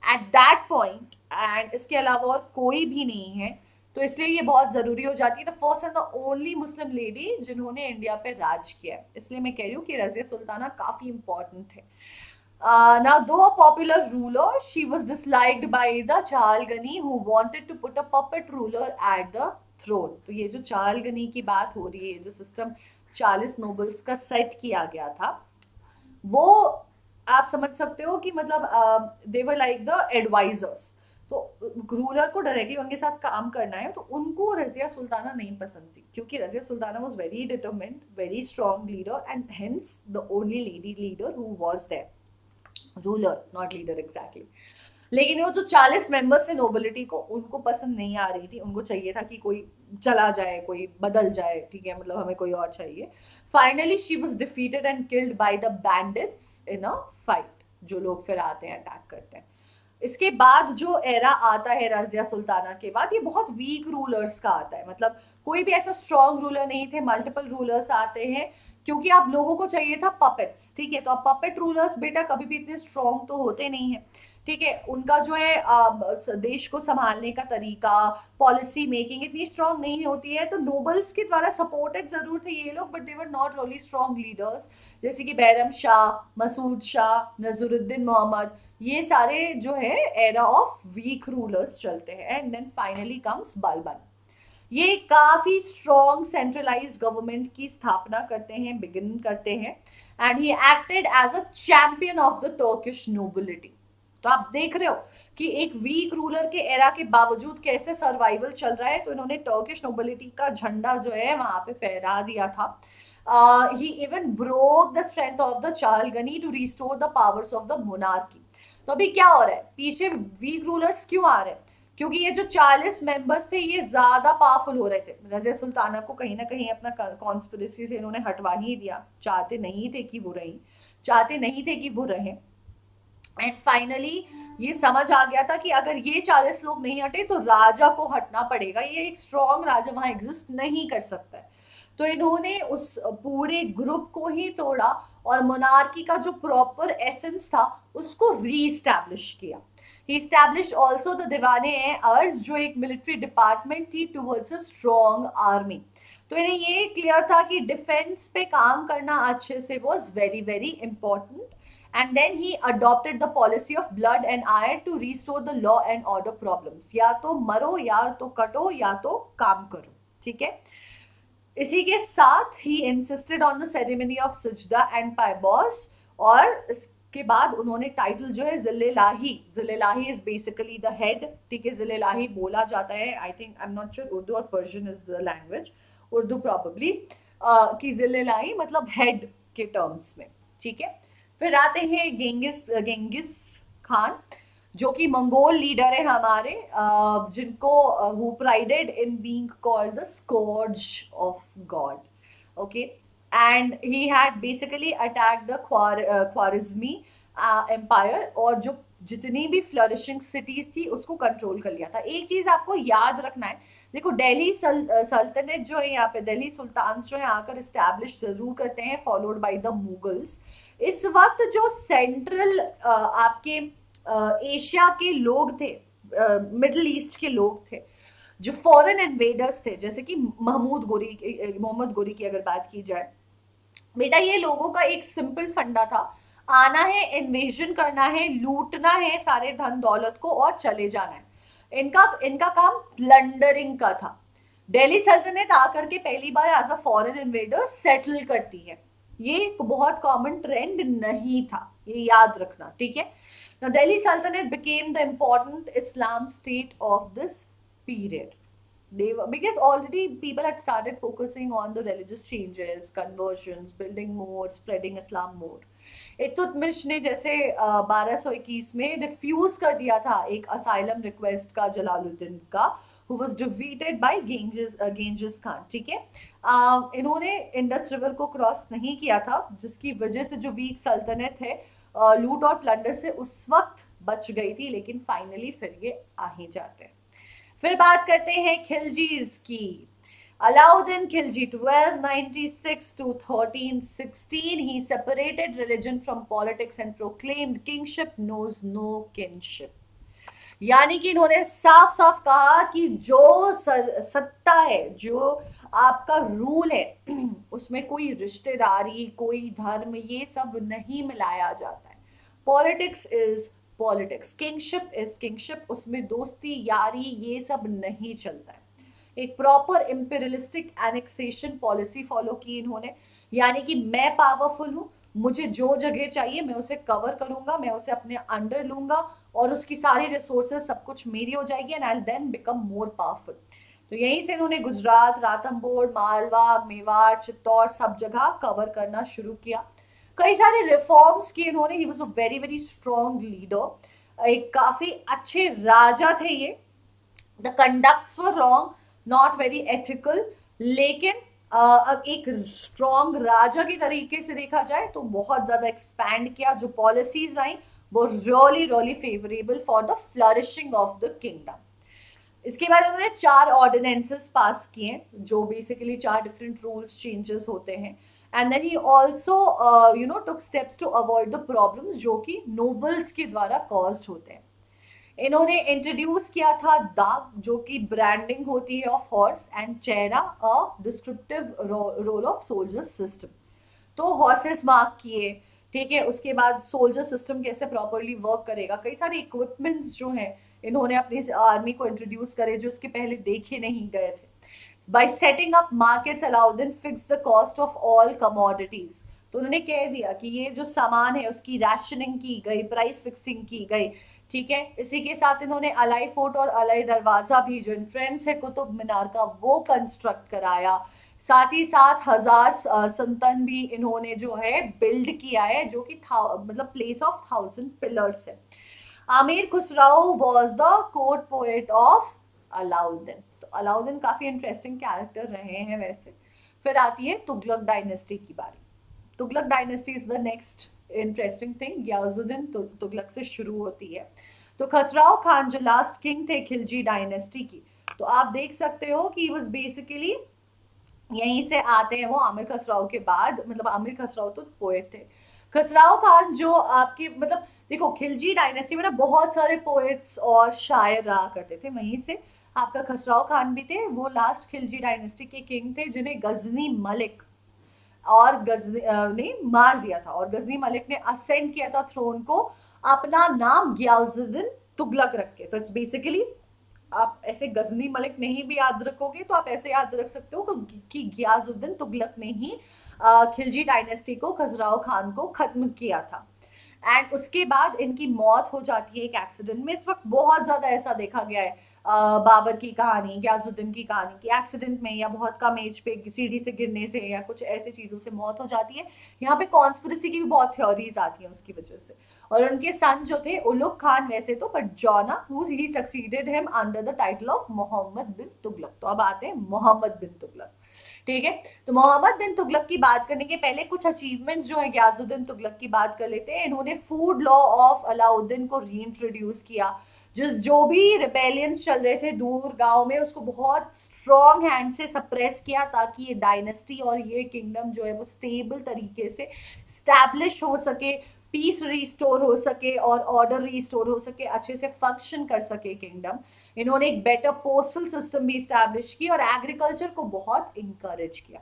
at that point, and इसके अलावा और कोई भी नहीं है, तो इसलिए ये बहुत जरूरी हो जाती है। The first and the only Muslim lady जिन्होंने इंडिया पे राज किया है, इसलिए मैं कह रही हूँ कि रजिया सुल्ताना काफी इंपॉर्टेंट है। Now, though a popular ruler, she was disliked by the चालगनी who wanted to put a puppet ruler at the throne। तो ये जो चालगनी की बात हो रही है, जो सिस्टम 40 नोबल्स का सेट किया गया था, वो आप समझ सकते हो कि मतलब दे वर लाइक द एडवाइजर्स। तो रूलर को डायरेक्टली उनके साथ काम करना है, तो उनको रजिया सुल्ताना नहीं पसंद थी, क्योंकि Razia Sultana was very determined, very strong leader, and hence the only lady leader who was there, ruler not leader exactly. लेकिन वो जो 40 मेंबर्स थे नोबिलिटी को, उनको पसंद नहीं आ रही थी, उनको चाहिए था कि कोई चला जाए, कोई बदल जाए, ठीक है, मतलब हमें कोई और चाहिए। Finally she was defeated and killed by the bandits in a fight, जो लोग फिर आते हैं, अटैक करते हैं। इसके बाद जो एरा आता है रजिया सुल्ताना के बाद, ये बहुत वीक रूलर्स का आता है, मतलब कोई भी ऐसा स्ट्रॉन्ग रूलर नहीं थे, मल्टीपल रूलर्स आते हैं, क्योंकि आप लोगों को चाहिए था पपेट्स, ठीक है। तो अब पपेट रूलर्स बेटा कभी भी इतने स्ट्रॉन्ग तो होते नहीं है, ठीक है। उनका जो है देश को संभालने का तरीका, पॉलिसी मेकिंग इतनी स्ट्रॉन्ग नहीं होती है, तो नोबल्स के द्वारा सपोर्टेड जरूर थे ये लोग, but they were not really strong leaders, जैसे कि बैरम शाह, मसूद शाह, नजरुद्दीन मोहम्मद, ये सारे जो है एरा ऑफ वीक रूलर्स चलते हैं। And then finally comes Balban, ये काफी स्ट्रॉन्ग सेंट्रलाइज्ड गवर्नमेंट की स्थापना करते हैं, बिगिन करते हैं, and he acted as a champion of the Turkish nobility. तो आप देख रहे हो कि एक वीक रूलर के एरा के बावजूद कैसे सर्वाइवल चल रहा है, तो इन्होंने टर्किश नोबिलिटी का झंडा जो है वहां पे फहरा दिया था। He even broke the strength of the Chahalgani to restore the powers of the monarchy. तो अभी क्या हो रहा है, पीछे वीक रूलर्स क्यों आ रहे हैं, क्योंकि ये जो 40 मेंबर्स थे ये ज्यादा पावरफुल हो रहे थे। रजिया सुल्ताना को कहीं ना कहीं अपना कॉन्स्पिरेसी से इन्होंने हटवा ही दिया, चाहते नहीं थे कि वो रही, चाहते नहीं थे कि वो रहे। एंड फाइनली ये समझ आ गया था कि अगर ये 40 लोग नहीं हटे तो राजा को हटना पड़ेगा, ये एक स्ट्रॉन्ग राजा वहां एग्जिस्ट नहीं कर सकता है। तो इन्होंने उस पूरे ग्रुप को ही तोड़ा और मोनार्की का जो प्रॉपर एसेंस था उसको रीस्टैब्लिश किया। ही एस्टैब्लिश्ड आल्सो द दीवाने-ए-अर्ज, जो एक मिलिट्री डिपार्टमेंट थी टुवर्ड्स अ स्ट्रॉन्ग आर्मी। तो इन्हें ये क्लियर था कि डिफेंस पे काम करना अच्छे से was very very important. And then he adopted the policy of blood and iron to restore the law and order problems, या तो मरो या तो कटो या तो काम करो, ठीक है। इसी के साथ he insisted on the ceremony of sijda and paibos, और इसके बाद उन्होंने टाइटल जो है Zill-e-Ilahi, Zill-e-Ilahi is basically the head, ठीक है, जिल्ले-लाही बोला जाता है, I think, I am not sure Urdu और Persian is the language, Urdu probably, कि जिल्ले-लाही मतलब हेड के टर्म्स में, ठीक है। फिर आते हैं गेंगिस खान, जो कि मंगोल लीडर है हमारे, जिनको who prided in being called the scourge of God, okay. And he had basically attacked the Khwarizmi empire, और जो जितनी भी फ्लरिशिंग सिटीज थी उसको कंट्रोल कर लिया था। एक चीज आपको याद रखना है, देखो दिल्ली सल्तनत जो है, यहाँ पे दिल्ली सुल्तान जो है आकर इस्टेब्लिश जरूर करते हैं, फॉलोड बाय द मुगल्स। इस वक्त जो सेंट्रल आपके एशिया के लोग थे, मिडिल ईस्ट के लोग थे, जो फॉरेन इन्वेडर्स थे, जैसे कि मोहम्मद गोरी की अगर बात की जाए, बेटा ये लोगों का एक सिंपल फंडा था, आना है, इन्वेजन करना है, लूटना है सारे धन दौलत को और चले जाना है। इनका काम प्लंडरिंग का था। दिल्ली सल्तनत आकर के पहली बार as a foreign invader settle करती है, ये एक बहुत कॉमन ट्रेंड नहीं था, ये याद रखना, ठीक है। Now Delhi Sultanate became the important Islam state of this period. Because already people had started focusing on the religious changes, conversions, building more, spreading Islam more. Iltutmish ने जैसे 1221 में रिफ्यूज कर दिया था एक असाइलम रिक्वेस्ट का जलालुद्दीन का, who was defeated by Ganges Khan, ठीक है। इन्होंने इंडस रिवर को क्रॉस नहीं किया था, जिसकी वजह से जो वीक सल्तनत है लूट और प्लंडर से उस वक्त बच गई थी, लेकिन फाइनली फिर ये आ ही जाते हैं। फिर बात करते हैं खिलजीज की। Alauddin Khilji, 1296 to 1316, he separated religion from politics and proclaimed kingship knows no kinship. यानी कि इन्होंने साफ साफ कहा कि जो सत्ता है, जो आपका रूल है, उसमें कोई रिश्तेदारी, कोई धर्म, ये सब नहीं मिलाया जाता है। Politics is politics, kingship is kingship, उसमें दोस्ती यारी ये सब नहीं चलता है। एक proper imperialistic annexation policy follow की इन्होंने, यानी कि मैं पावरफुल हूं, मुझे जो जगह चाहिए मैं उसे कवर करूंगा, मैं उसे अपने अंडर लूंगा, और उसकी सारी रिसोर्सेज सब कुछ मेरी हो जाएगी and I then become more powerful. तो यहीं से इन्होंने गुजरात, रातमपुर, मालवा, मेवाड़, चित्तौड़ सब जगह कवर करना शुरू किया। कई सारे रिफॉर्म्स किए इन्होंने। He was a very very strong leader, एक काफी अच्छे राजा थे ये। The conducts were wrong, not very ethical, लेकिन एक स्ट्रॉन्ग राजा के तरीके से देखा जाए तो बहुत ज्यादा एक्सपैंड किया। जो पॉलिसीज आई वो really really favourable for the flourishing of the kingdom. इसके बाद उन्होंने 4 ऑर्डिनेंसेस पास किए जो बेसिकली 4 डिफरेंट रूल्स चेंजेस होते हैं। And then he also took steps to avoid the problems जो कि नोबल्स के द्वारा कॉज्ड होते हैं। इन्होंने इंट्रोड्यूस किया था दाग, जो कि ब्रांडिंग होती है ऑफ हॉर्स, एंड चेहरा, a descriptive roll of soldier system. तो हॉर्सेस मार्क किए, ठीक है। उसके बाद सोल्जर सिस्टम कैसे प्रॉपरली वर्क करेगा, कई सारे इक्विपमेंट्स जो हैं इन्होंने अपनी आर्मी को इंट्रोड्यूस करे जो इसके पहले देखे नहीं गए थे। By setting up markets Alauddin fixed the cost of all commodities. तो उन्होंने कह दिया कि ये जो सामान है उसकी राशनिंग की गई, प्राइस फिक्सिंग की गई, ठीक है। इसी के साथ इन्होंने अलाई फोर्ट और अलाई दरवाजा भी, जो एंट्रेंस है कुतुब मीनार का, वो कंस्ट्रक्ट कराया। साथ ही साथ 1000 संतन भी इन्होंने जो है बिल्ड किया है, जो कि मतलब प्लेस ऑफ 1000 पिलर्स है। Amir Khusrau was the court poet of Alauddin. तो अलाउद्दीन काफी इंटरेस्टिंग कैरेक्टर रहे हैं वैसे। फिर आती है तुगलक डायनेस्टी की बारी। Tughlaq dynasty is the next interesting thing. Ghiyasuddin Tughlaq से शुरू होती है। तो खसराव खान जो लास्ट किंग थे खिलजी डायनेस्टी की, तो आप देख सकते हो कि वॉज बेसिकली यहीं से आते हैं वो आमिर खसराव के बाद। मतलब आमिर खसराव तो पोएट थे। खसराव खान जो आपकी मतलब देखो खिलजी डायनेस्टी में ना बहुत सारे पोएट्स और शायर रहा करते थे, वहीं से आपका खसराव खान भी थे। वो लास्ट खिलजी डायनेस्टी के किंग थे जिन्हें गजनी मलिक और गजनी ने मार दिया था, और गजनी मलिक ने असेंड किया था थ्रोन को अपना नाम गयासुद्दीन तुगलक रख के। तो इट्स बेसिकली आप ऐसे गजनी मलिक नहीं भी याद रखोगे तो आप ऐसे याद रख सकते हो कि गयासुद्दीन तुगलक ने ही खिलजी डायनेस्टी को, खसराव खान को खत्म किया था। एंड उसके बाद इनकी मौत हो जाती है एक एक्सीडेंट में। इस वक्त बहुत ज्यादा ऐसा देखा गया है बाबर की कहानी, गयासुद्दीन की कहानी की एक्सीडेंट में या बहुत कम एज पे सीढ़ी से गिरने से या कुछ ऐसी चीजों से मौत हो जाती है। यहाँ पे कॉन्स्पिरेसी की भी बहुत थ्योरीज आती हैं उसकी वजह से। और उनके सन जो थे उलुग खान वैसे तो, but Jauna he succeeded him under the title of Mohammad bin Tughlaq. तो अब आते हैं मोहम्मद बिन तुगलक, ठीक है। तो मोहम्मद बिन तुगलक की बात करने के पहले कुछ अचीवमेंट्स जो है गयासुद्दीन तुगलक की बात कर लेते हैं। इन्होंने फूड लॉ ऑफ अलाउद्दीन को रीइंट्रोड्यूस किया। जो भी रिबेलियंस चल रहे थे दूर गांव में, उसको बहुत स्ट्रॉन्ग हैंड से सप्रेस किया ताकि ये डायनेस्टी और ये किंगडम जो है वो स्टेबल तरीके से स्टैब्लिश हो सके, पीस रिस्टोर हो सके और ऑर्डर रिस्टोर हो सके, अच्छे से फंक्शन कर सके किंगडम। इन्होंने एक बेटर पोस्टल सिस्टम भी स्टैब्लिश की और एग्रीकल्चर को बहुत इंकरेज किया।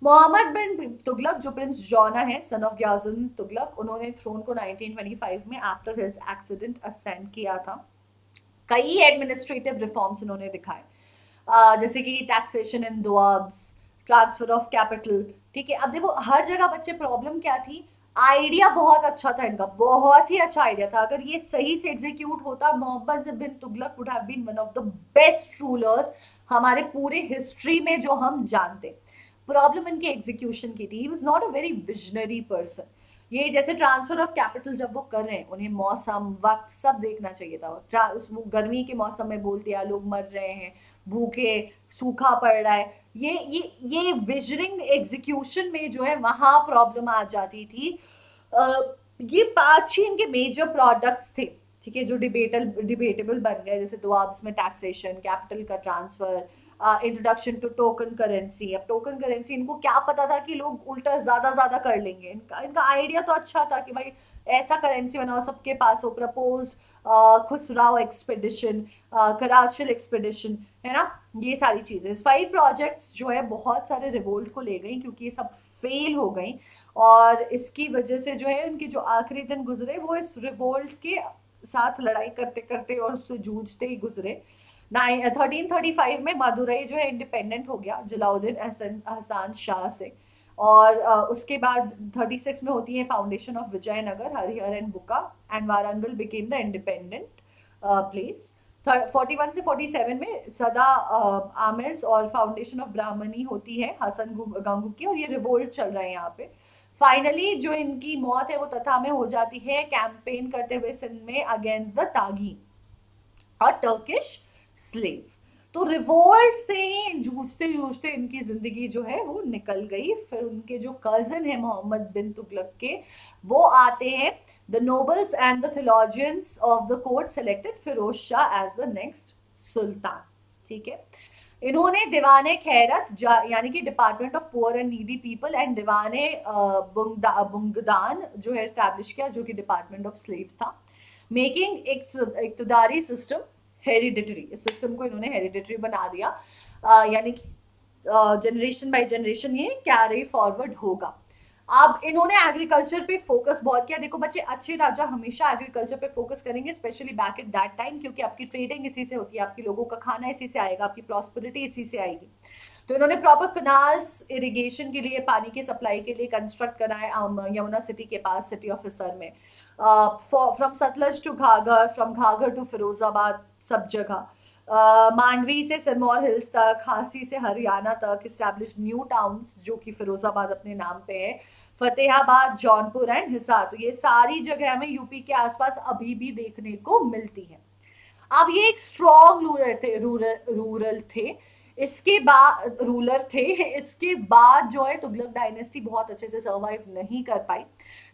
मोहम्मद बिन तुगलक जो प्रिंस जॉना है, सन ऑफ गयासुद्दीन तुगलक, उन्होंने थ्रोन को 1925 में आफ्टर हिज एक्सीडेंट असेंड किया था। कई एडमिनिस्ट्रेटिव रिफॉर्म्स इन्होंने दिखाए, जैसे कि taxation in doabs, transfer of capital, ठीक है। अब देखो हर जगह बच्चे प्रॉब्लम क्या थी, आइडिया बहुत अच्छा था इनका, बहुत ही अच्छा आइडिया था। अगर ये सही से एग्जीक्यूट होता, Mohammad bin Tughlaq would have been one of the best rulers हमारे पूरे हिस्ट्री में जो हम जानते। प्रॉब्लम इनकी एग्जीक्यूशन की थी। He was not a very visionary person. ये जैसे ट्रांसफर ऑफ कैपिटल जब वो कर रहे हैं, उन्हें मौसम वक्त सब देखना चाहिए था। गर्मी के मौसम में बोल दिया लोग मर रहे हैं, भूखे, सूखा पड़ रहा है, ये विजनिंग एग्जीक्यूशन में जो है वहां प्रॉब्लम आ जाती थी। ये 5 ही इनके मेजर प्रोडक्ट्स थे, ठीक है, जो डिबेटेबल बन गए, जैसे दुआब्स में टैक्सेशन, कैपिटल का transfer, introduction to token currency. अब टोकन करेंसी इनको क्या पता था कि लोग उल्टा ज्यादा कर लेंगे। इनका आइडिया तो अच्छा था कि भाई ऐसा करेंसी बनाओ सबके पास हो। प्रपोज खुसराव एक्सपेडिशन, कराचल एक्सपेडिशन, है ना, ये सारी चीजें। 5 प्रोजेक्ट्स जो है बहुत सारे रिवोल्ट को ले गई क्योंकि ये सब फेल हो गई, और इसकी वजह से जो है उनके जो आखिरी दिन गुजरे वो इस रिवोल्ट के साथ लड़ाई करते करते और उससे जूझते ही गुजरे। 1335 में मदुरई जो है इंडिपेंडेंट हो गया जलाउद्दीन हसन शाह से। और उसके बाद 36 में होती है foundation of Vijayanagar, Harihara and Bukka, and Warangal became the independent place. 41 से 47 में सदा आमिर्स और फाउंडेशन ऑफ ब्राह्मणी होती है हसन गंगू की, और ये रिवोल्ट चल रहा है यहाँ पे। फाइनली जो इनकी मौत है वो तथा में हो जाती है कैंपेन करते हुए सिंध में अगेंस्ट द तागी और टर्किश स्लेव। तो रिवोल्ट से ही जूझते जूझते इनकी जिंदगी जो है वो निकल गई। फिर उनके जो कजन है मोहम्मद बिन तुगलक के, वो आते हैं। The nobles and the theologians of the court selected Firoz Shah as the next sultan. ठीक है, इन्होंने दीवाने खैरत यानी कि department of poor and needy people and Diwane Bandagan जो है एस्टैब्लिश किया, जो कि डिपार्टमेंट ऑफ स्लेव्स था। मेकिंग इक्तदारी सिस्टम हेरिडिटरी, इस सिस्टम को इन्होंने हेरिडिटरी बना दिया, यानी कि जनरेशन बाय जनरेशन ये कैरी फॉरवर्ड होगा। अब इन्होंने एग्रीकल्चर पे फोकस बहुत किया। देखो बच्चे, अच्छे राजा हमेशा एग्रीकल्चर पे फोकस करेंगे, specially back at that time, क्योंकि आपकी ट्रेडिंग इसी से होती है, आपकी लोगों का खाना इसी से आएगा, आपकी प्रॉस्पेरिटी इसी से आएगी। तो इन्होंने प्रॉपर कनाल्स इरिगेशन के लिए, पानी की सप्लाई के लिए कंस्ट्रक्ट कराए यमुना सिटी के पास, सिटी ऑफ हिसार में। From Sutlej to Ghaggar, from Ghaggar to Firozabad, सब जगह। मांडवी से सिरमौर हिल्स तक, खांसी से हरियाणा तक इस्टेब्लिश न्यू टाउन्स जो कि फिरोजाबाद अपने नाम पे है, फतेहाबाद, जौनपुर एंड हिसार। तो ये सारी जगह हमें यूपी के आसपास अभी भी देखने को मिलती है। अब ये एक स्ट्रॉन्ग रूरल थे। इसके बाद इसके बाद जो है तुगलक डायनेस्टी बहुत अच्छे से सर्वाइव नहीं कर पाई।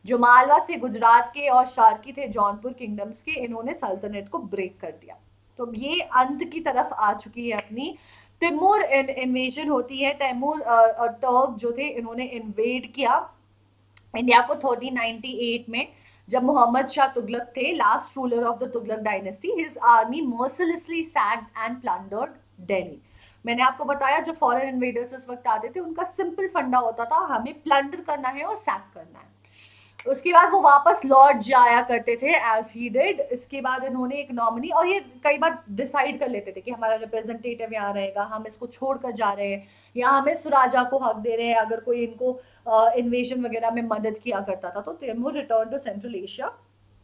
जो मालवा से गुजरात के और शार्की थे जौनपुर किंगडम्स के, इन्होंने सल्तनत को ब्रेक कर दिया। तो ये अंत की तरफ आ चुकी है अपनी। तिमूर इन्वेजन होती है, तैमूर टर्क जो थे इन्होंने इन्वेड किया इंडिया को 1398 में, जब मोहम्मद शाह तुगलक थे, last ruler of the Tughlaq dynasty. His army mercilessly sacked and plundered Delhi. मैंने आपको बताया जो फॉरेन इन्वेडर्स इस वक्त आते थे उनका सिंपल फंडा होता था, हमें प्लंडर करना है और सैक करना है। उसके बाद वो वापस लौट जाया करते थे एज ही डिड। इसके बाद इन्होंने एक नॉमिनी, और ये कई बार डिसाइड कर लेते थे कि हमारा रिप्रेजेंटेटिव यहाँ रहेगा, हम इसको छोड़कर जा रहे हैं, या हम इस राजा को हक दे रहे हैं अगर कोई इनको इन्वेजन वगैरह में मदद किया करता था। तो Timur return to central Asia,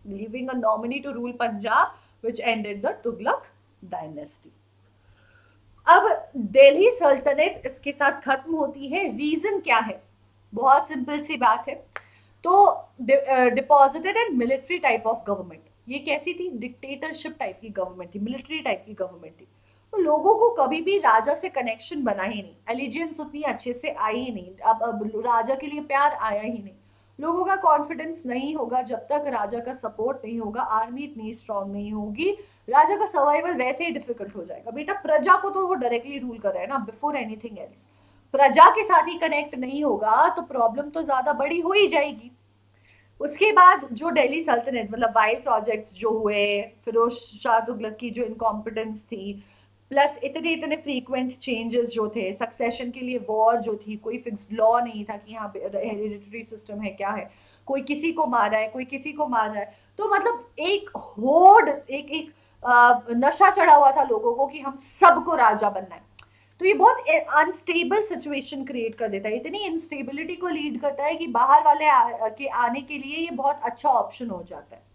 leaving a nominee to rule Punjab, which ended the Tughlaq dynasty. अब दिल्ली सल्तनत इसके साथ खत्म होती है। रीजन क्या है? बहुत सिंपल सी बात है। तो deposited and military type of government, ये कैसी थी? डिक्टेटरशिप टाइप की गवर्नमेंट थी, मिलिट्री टाइप की गवर्नमेंट थी। तो लोगों को कभी भी राजा से कनेक्शन बना ही नहीं, एलिजेंस उतनी अच्छे से आई ही नहीं। अब राजा के लिए प्यार आया ही नहीं। लोगों का कॉन्फिडेंस नहीं होगा जब तक राजा का सपोर्ट नहीं होगा, आर्मी इतनी स्ट्रांग नहीं होगी, राजा का सर्वाइवल वैसे ही डिफिकल्ट हो जाएगा। बेटा प्रजा को तो वो डायरेक्टली रूल कर रहा है ना, बिफोर एनीथिंग एल्स। प्रजा के साथ ही कनेक्ट नहीं होगा तो प्रॉब्लम तो ज्यादा बड़ी हो ही जाएगी। उसके बाद जो दिल्ली सल्तनत, मतलब वाइल्ड प्रोजेक्ट्स जो हुए, फिरोज शाह तुगलक की जो इनकॉम्पिटेंस थी, प्लस इतने इतने फ्रीक्वेंट चेंजेस जो थे, सक्सेशन के लिए वॉर जो थी, कोई फिक्स्ड लॉ नहीं था कि यहाँ पे हेरिडिटरी सिस्टम है, क्या है, कोई किसी को मार रहा है, कोई किसी को मार रहा है। तो मतलब एक होड़, एक नशा चढ़ा हुआ था लोगों को कि हम सबको राजा बनना है। तो ये बहुत अनस्टेबल सिचुएशन क्रिएट कर देता है, इतनी इंस्टेबिलिटी को लीड करता है कि बाहर वाले के आने के लिए ये बहुत अच्छा ऑप्शन हो जाता है।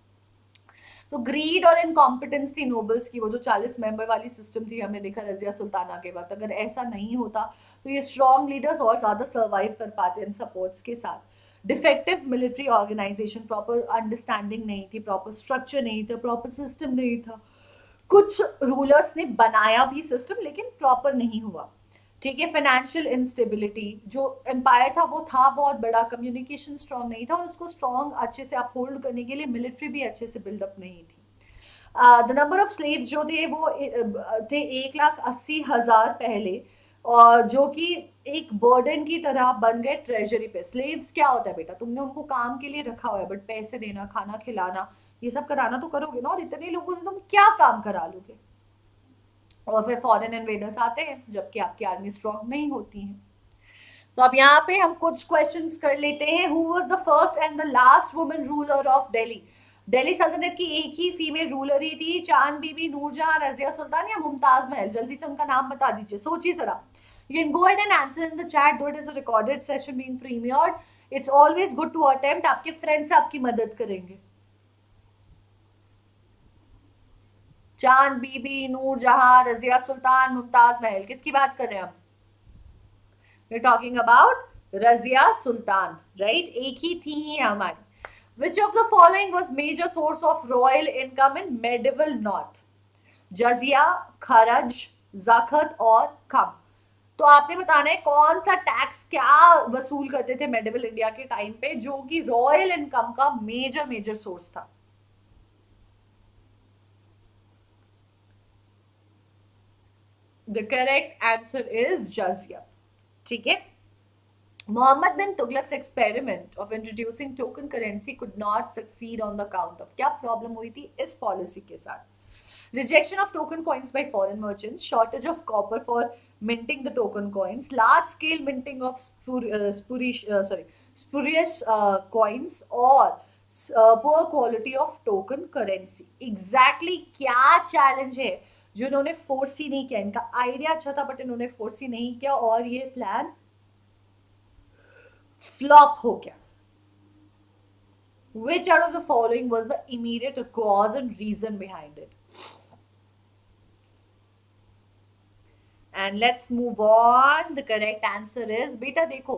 तो ग्रीड और इनकॉम्पिटेंस थी नोबल्स की, वो जो 40 मेंबर वाली सिस्टम थी, हमने देखा रजिया सुल्ताना के वक्त। अगर ऐसा नहीं होता तो ये स्ट्रॉन्ग लीडर्स और ज्यादा सर्वाइव कर पाते इन सपोर्ट्स के साथ। Defective military organisation, proper understanding नहीं थी, प्रॉपर स्ट्रक्चर नहीं था, प्रॉपर सिस्टम नहीं था। कुछ रूलर्स ने बनाया भी सिस्टम लेकिन प्रॉपर नहीं हुआ। ठीक है, फाइनेंशियल इंस्टेबिलिटी, जो एम्पायर था वो था बहुत बड़ा, कम्युनिकेशन स्ट्रॉन्ग नहीं था, और उसको स्ट्रॉन्ग अच्छे से अपहोल्ड करने के लिए मिलिट्री भी अच्छे से बिल्डअप नहीं थी। द नंबर ऑफ स्लेव्स जो थे वो थे 1,80,000 पहले, और जो कि एक बर्डन की तरह बन गए ट्रेजरी पे। स्लेव्स क्या होता है बेटा? तुमने उनको काम के लिए रखा हुआ है, बट पैसे देना, खाना खिलाना, ये सब कराना तो करोगे ना, और इतने लोगों से तुम क्या काम करा लोगे? और फिर फॉरेन इन्वेडर्स आते हैं जबकि आपकी आर्मी स्ट्रॉन्ग नहीं होती है। तो अब यहाँ पे हम कुछ क्वेश्चंस कर लेते हैं। Who was the first and the last women ruler of Delhi? Delhi सल्तनत की एक ही फीमेल रूलर ही थी, चांद बीबी, नूरजहां, रजिया सुल्तान या मुमताज महल? जल्दी से उनका नाम बता दीजिए, सोचिए जरा। You can go ahead and answer in the chat, though it is a recorded session being premiered. It's always good to attempt. आपके friends आपकी मदद करेंगे. चांद बीबी, नूर जहां, रजिया सुल्तान, मुमताज महल, किसकी बात कर रहे हैं हम? We're talking about Razia Sultan, right? एक ही थी ही हमारी. Which of the following was major source of royal income in medieval North? जजिया, खरज, ज़खत और खम. तो आपने बताना है कौन सा टैक्स क्या वसूल करते थे मेडिवल इंडिया के टाइम पे, जो कि रॉयल इनकम का मेजर सोर्स था. The correct answer is jizya. ठीक है. Muhammad bin Tughlaq's experiment of introducing token currency could not succeed on the count of. क्या प्रॉब्लम हुई थी इस पॉलिसी के साथ? Rejection of token coins by foreign merchants, shortage of copper for minting the token coins, large scale minting of spurious coins, or poor quality of token currency. Exactly क्या challenge है जो इन्होंने फोर्सी नहीं किया? इनका आइडिया अच्छा था बट इन्होंने फोर्सी नहीं किया और ये प्लान फ्लॉप हो गया. Which out of the following was the immediate cause and reason behind it? And let's move on. The correct answer is, बेटा देखो,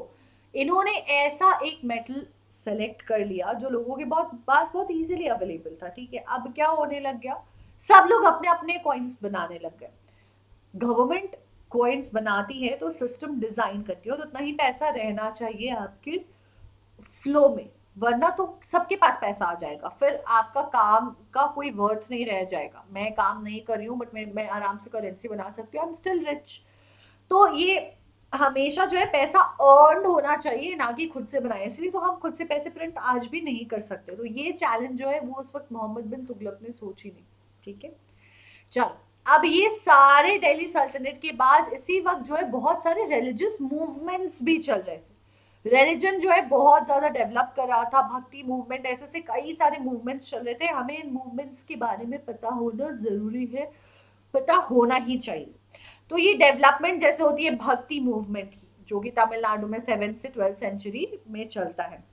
इन्होंने ऐसा एक मेटल सेलेक्ट कर लिया जो लोगों के पास बहुत इजीली अवेलेबल था. ठीक है. अब क्या होने लग गया? सब लोग अपने अपने कॉइन्स बनाने लग गए. गवर्नमेंट कॉइन्स बनाती है तो सिस्टम डिजाइन करती है, तो उतना ही पैसा रहना चाहिए आपके फ्लो में, वरना तो सबके पास पैसा आ जाएगा, फिर आपका काम का कोई वर्थ नहीं रह जाएगा. मैं काम नहीं कर रही हूँ बट मैं आराम से करेंसी बना सकती हूँ, आई एम स्टिल रिच. तो ये हमेशा जो है पैसा अर्न होना चाहिए, ना कि खुद से बनाए. इसलिए तो हम खुद से पैसे प्रिंट आज भी नहीं कर सकते. तो ये चैलेंज जो है वो उस वक्त मोहम्मद बिन तुगलक ने सोची नहीं. ठीक है. चलो, अब ये सारे दिल्ली सल्तनत के बाद इसी वक्त जो है बहुत सारे रिलीजियस मूवमेंट्स भी चल रहे थे. रिलीजन जो है बहुत ज्यादा डेवलप कर रहा था, भक्ति मूवमेंट, ऐसे से कई सारे मूवमेंट्स चल रहे थे. हमें इन मूवमेंट्स के बारे में पता होना जरूरी है, पता होना ही चाहिए. तो ये डेवलपमेंट जैसे होती है भक्ति मूवमेंट की, जो कि तमिलनाडु में 7th से 12th सेंचुरी में चलता है.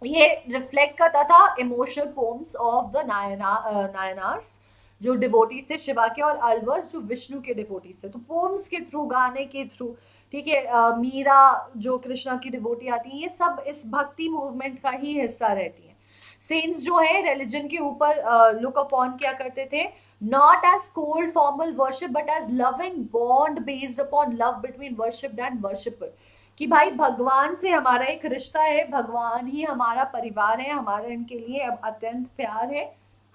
ये रिफ्लेक्ट करता था इमोशनल पोम्स ऑफ द नायनार्स, जो डिवोटीज थे शिवा के, और अलवर्स जो विष्णु के डिवोटीज थे. तो पोम्स के थ्रू, गाने के थ्रू, ठीक है, मीरा जो कृष्णा की डिवोटी आती है, ये सब इस भक्ति मूवमेंट का ही हिस्सा रहती है. सेंट्स जो है रिलीजन के ऊपर लुक अपॉन क्या करते थे, not as cold formal worship but as loving bond based upon love between worship and worshipper. कि भाई भगवान से हमारा एक रिश्ता है, भगवान ही हमारा परिवार है, हमारा इनके लिए अब अत्यंत प्यार है,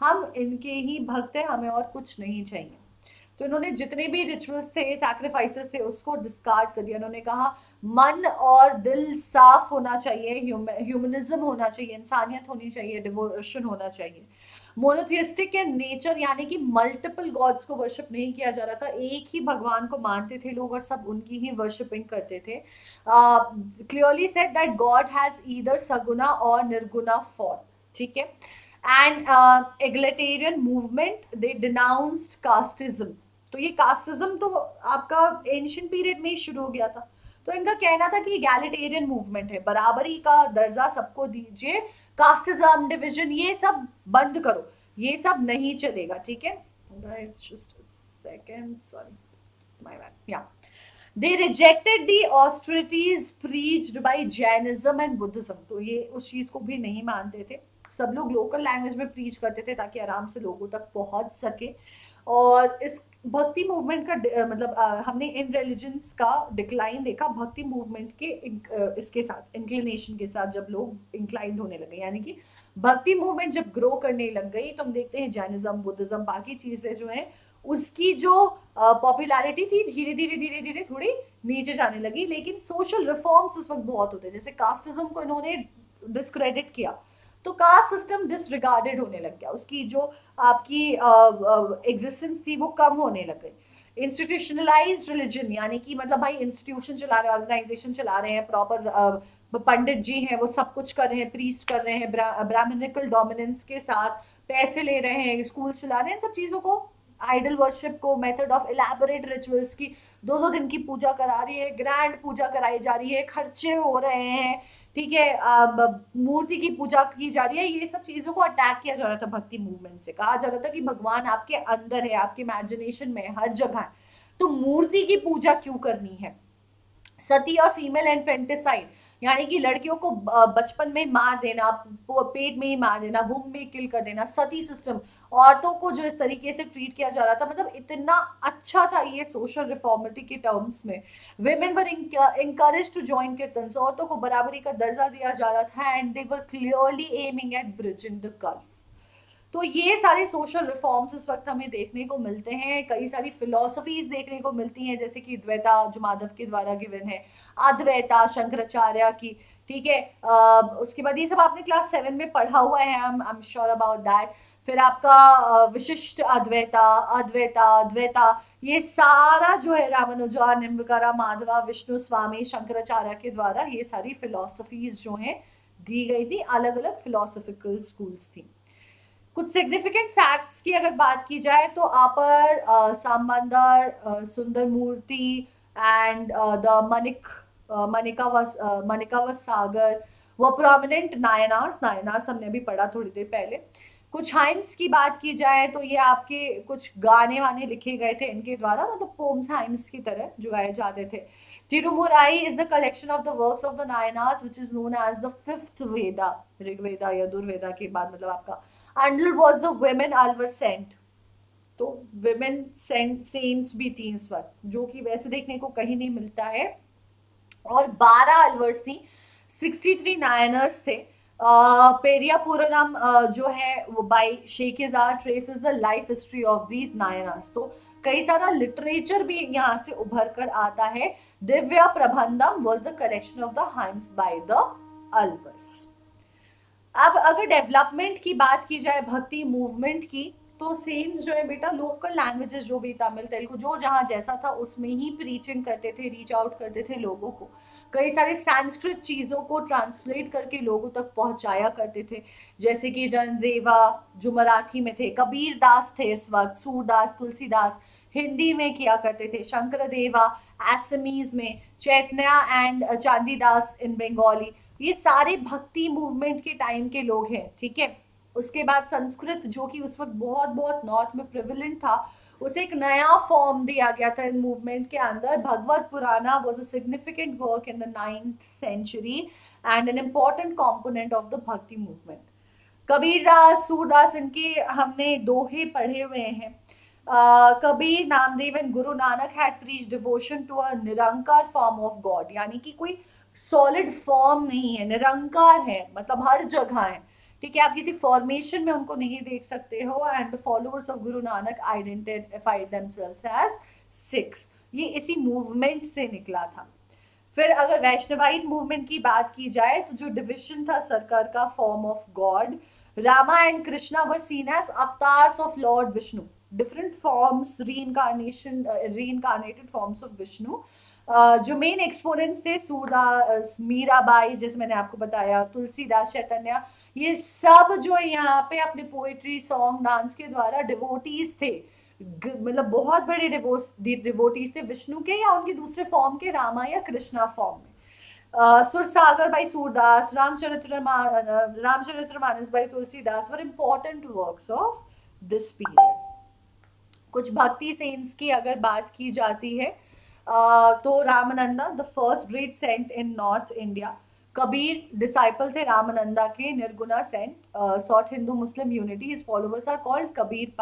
हम इनके ही भक्त हैं, हमें और कुछ नहीं चाहिए. तो इन्होंने जितने भी रिचुअल्स थे, सैक्रिफाइसेस थे, उसको डिस्कार्ड कर दिया. इन्होंने कहा मन और दिल साफ होना चाहिए, ह्यूमनिज्म होना चाहिए, इंसानियत होनी चाहिए, डिवोशन होना चाहिए. मोनोथियस्टिक इन नेचर, यानी कि मल्टीपल गॉड्स को वर्शिप नहीं किया जा रहा था, एक ही भगवान को मानते थे लोग और सब उनकी ही वर्शिपिंग करते थे. Clearly said that God has either saguna और निर्गुना फॉर्म. ठीक है. And egalitarian movement, they denounced casteism. तो ये कास्टिज्म तो आपका एंशिएंट पीरियड में ही शुरू हो गया था. तो इनका कहना था कि एगैलिटेरियन मूवमेंट है, बराबरी का दर्जा सबको दीजिए, कास्टिज्म, डिवीजन, ये सब बंद करो, ये सब नहीं चलेगा. ठीक है. Just a second, sorry, my bad. Yeah. They rejected the austerities preached by Jainism and Buddhism. तो ये उस चीज को भी नहीं मानते थे. सब लोग लोकल लैंग्वेज में प्रीच करते थे ताकि आराम से लोगों तक पहुंच सके. और इस भक्ति मूवमेंट का मतलब हमने इन रिलीजन्स का डिक्लाइन देखा भक्ति मूवमेंट के इसके साथ, इंक्लिनेशन के साथ, जब लोग इंक्लाइंड होने लगे, यानी कि भक्ति मूवमेंट जब ग्रो करने लग गई तो हम देखते हैं जैनिज्म, बुद्धिज्म, बाकी चीजें जो है उसकी जो पॉपुलैरिटी थी धीरे धीरे थोड़ी नीचे जाने लगी. लेकिन सोशल रिफॉर्म्स उस वक्त बहुत होते, जैसे कास्टिज्म को इन्होंने डिस्क्रेडिट किया तो कास्ट सिस्टम डिसरिगार्डेड होने लग गया, उसकी जो आपकी एग्जिस्टेंस थी वो कम होने लग गई. इंस्टीट्यूशनलाइज्ड रिलीजन, यानी कि मतलब भाई इंस्टीट्यूशन चला रहे हैं, ऑर्गेनाइजेशन चला रहे हैं, प्रॉपर पंडित जी हैं, वो सब कुछ कर रहे हैं, प्रीस्ट कर रहे हैं, ब्राह्मणिकल डोमिनेंस के साथ पैसे ले रहे हैं, स्कूल चला रहे हैं, इन सब चीज़ों को आइडल वर्शिप को, मेथड ऑफ इलेबोरेट रिचुअल्स की, 2-2 दिन की पूजा करा रही है, ग्रैंड पूजा कराई जा रही है, खर्चे हो रहे हैं, ठीक है, मूर्ति की पूजा की जा रही है, ये सब चीजों को अटैक किया जा रहा था भक्ति मूवमेंट से। कहा जा रहा था कि भगवान आपके अंदर है, आपके इमेजिनेशन में है, हर जगह है, तो मूर्ति की पूजा क्यों करनी है। सती और फीमेल इन्फेंटिसाइड, यानी कि लड़कियों को बचपन में मार देना, पेट में ही मार देना, वुम में किल कर देना, सती सिस्टम, औरतों को जो इस तरीके से ट्रीट किया जा रहा था, मतलब इतना अच्छा था ये सोशल रिफॉर्मिटी के टर्म्स में। Women were encouraged to join kirtans, औरतों को बराबरी का दर्जा दिया जा रहा था, and they were clearly aiming at bridging the gulf. तो ये सारे सोशल रिफॉर्म्स इस वक्त हमें देखने को मिलते हैं, कई सारी फिलोसफीज देखने को मिलती हैं, जैसे कि द्वैता जो माधव के द्वारा गिवन है, अद्वैता शंकराचार्य की, ठीक है, उसके बाद ये सब आपने क्लास 7 में पढ़ा हुआ है, I am sure about that. फिर आपका विशिष्ट अद्वैता, अद्वैता, द्वैता, ये सारा जो है रामानुजा, निम्बकरा, माधवा, विष्णु स्वामी, शंकराचार्य के द्वारा ये सारी फिलोसफीज जो हैं दी गई थी, अलग अलग फिलोसफिकल स्कूल्स थी। कुछ सिग्निफिकेंट फैक्ट्स की अगर बात की जाए तो अपर सांबंदर, सुंदर मूर्ति एंड द मनिकावस सागर वो प्रोमिनेंट नायनार्स। नायनार्स हमने भी पढ़ा थोड़ी देर पहले। कुछ हाइम्स की बात की जाए तो ये आपके कुछ गाने वाने लिखे गए थे इनके द्वारा, मतलब पोम्स हाइम्स की तरह जो गाए जाते थे। तिरुमुराई is the collection of the works of the Nayanas which is known as the fifth Veda, Rigveda या दुर्वेदा के बाद मतलब आपका। Under was the women alwar sent, तो women saints भी थी इस वक्त, जो कि वैसे देखने को कहीं नहीं मिलता है। और 12 अलवर्स थी, 63 नायनर्स थे। पेरिया पुराणम जो है वो by Sekkizhar traces the life history of these Nayanars, तो कई सारा लिटरेचर भी यहाँ से उभर कर आता है। Divya Prabandham was the collection of the hymns by the Alvars. अब अगर डेवलपमेंट की बात की जाए भक्ति मूवमेंट की, तो सेम्स जो है बेटा लोकल लैंग्वेजेस जो भी तमिल तेलुगु जो जहाँ जैसा था उसमें ही प्रीचिंग करते थे, रीच आउट करते थे लोगों को। कई सारे संस्कृत चीज़ों को ट्रांसलेट करके लोगों तक पहुंचाया करते थे, जैसे कि जनदेवा जो मराठी में थे, कबीर दास थे इस वक्त, सूरदास, तुलसीदास हिंदी में किया करते थे, शंकरदेवा एसमीज में, चैतन्य एंड चांदीदास इन बंगाली, ये सारे भक्ति मूवमेंट के टाइम के लोग हैं, ठीक है। उसके बाद संस्कृत जो कि उस वक्त बहुत बहुत नॉर्थ में प्रिविलेंट था, उसे एक नया फॉर्म दिया गया था इन मूवमेंट के अंदर। भगवत पुराना was a significant work in the 9th century and an important component of the भक्ति मूवमेंट। कबीरदास, सूरदास, इनके हमने दोहे पढ़े हुए हैं। Kabir, Namdev and Guru Nanak had preached devotion to a Nirankar form of God, यानी कि कोई सॉलिड फॉर्म नहीं है, निरंकार है, मतलब हर जगह है, ठीक है, आप किसी फॉर्मेशन में उनको नहीं देख सकते हो। And the followers of Guru Nanak identified themselves as Sikhs, ये इसी मूवमेंट से निकला था। फिर अगर वैष्णवाइट मूवमेंट की बात की जाए तो जो डिविजन था सरकार का form of God, Rama and Krishna were seen as avatars of Lord Vishnu, different forms, reincarnated forms of Vishnu. जो मेन एक्सपोनेंट्स थे सूरदास, मीराबाई, जैसे मैंने आपको बताया, तुलसीदास, चैतन्य, ये सब जो यहाँ पे अपने पोएट्री, सॉन्ग, डांस के द्वारा डिवोटीज थे, मतलब बहुत बड़े डिवोटीज थे विष्णु के या उनके दूसरे फॉर्म के, रामा या कृष्णा फॉर्म में। Sursagar by Surdas, Ramcharitmanas by Tulsidas were important works of this period. कुछ भक्ति सेंट्स की अगर बात की जाती है तो Ramananda, the first great saint in north India. Kabir disciple थे रामानंदा के, nirguna saint, sought Hindu Muslim unity, his followers are called Kabir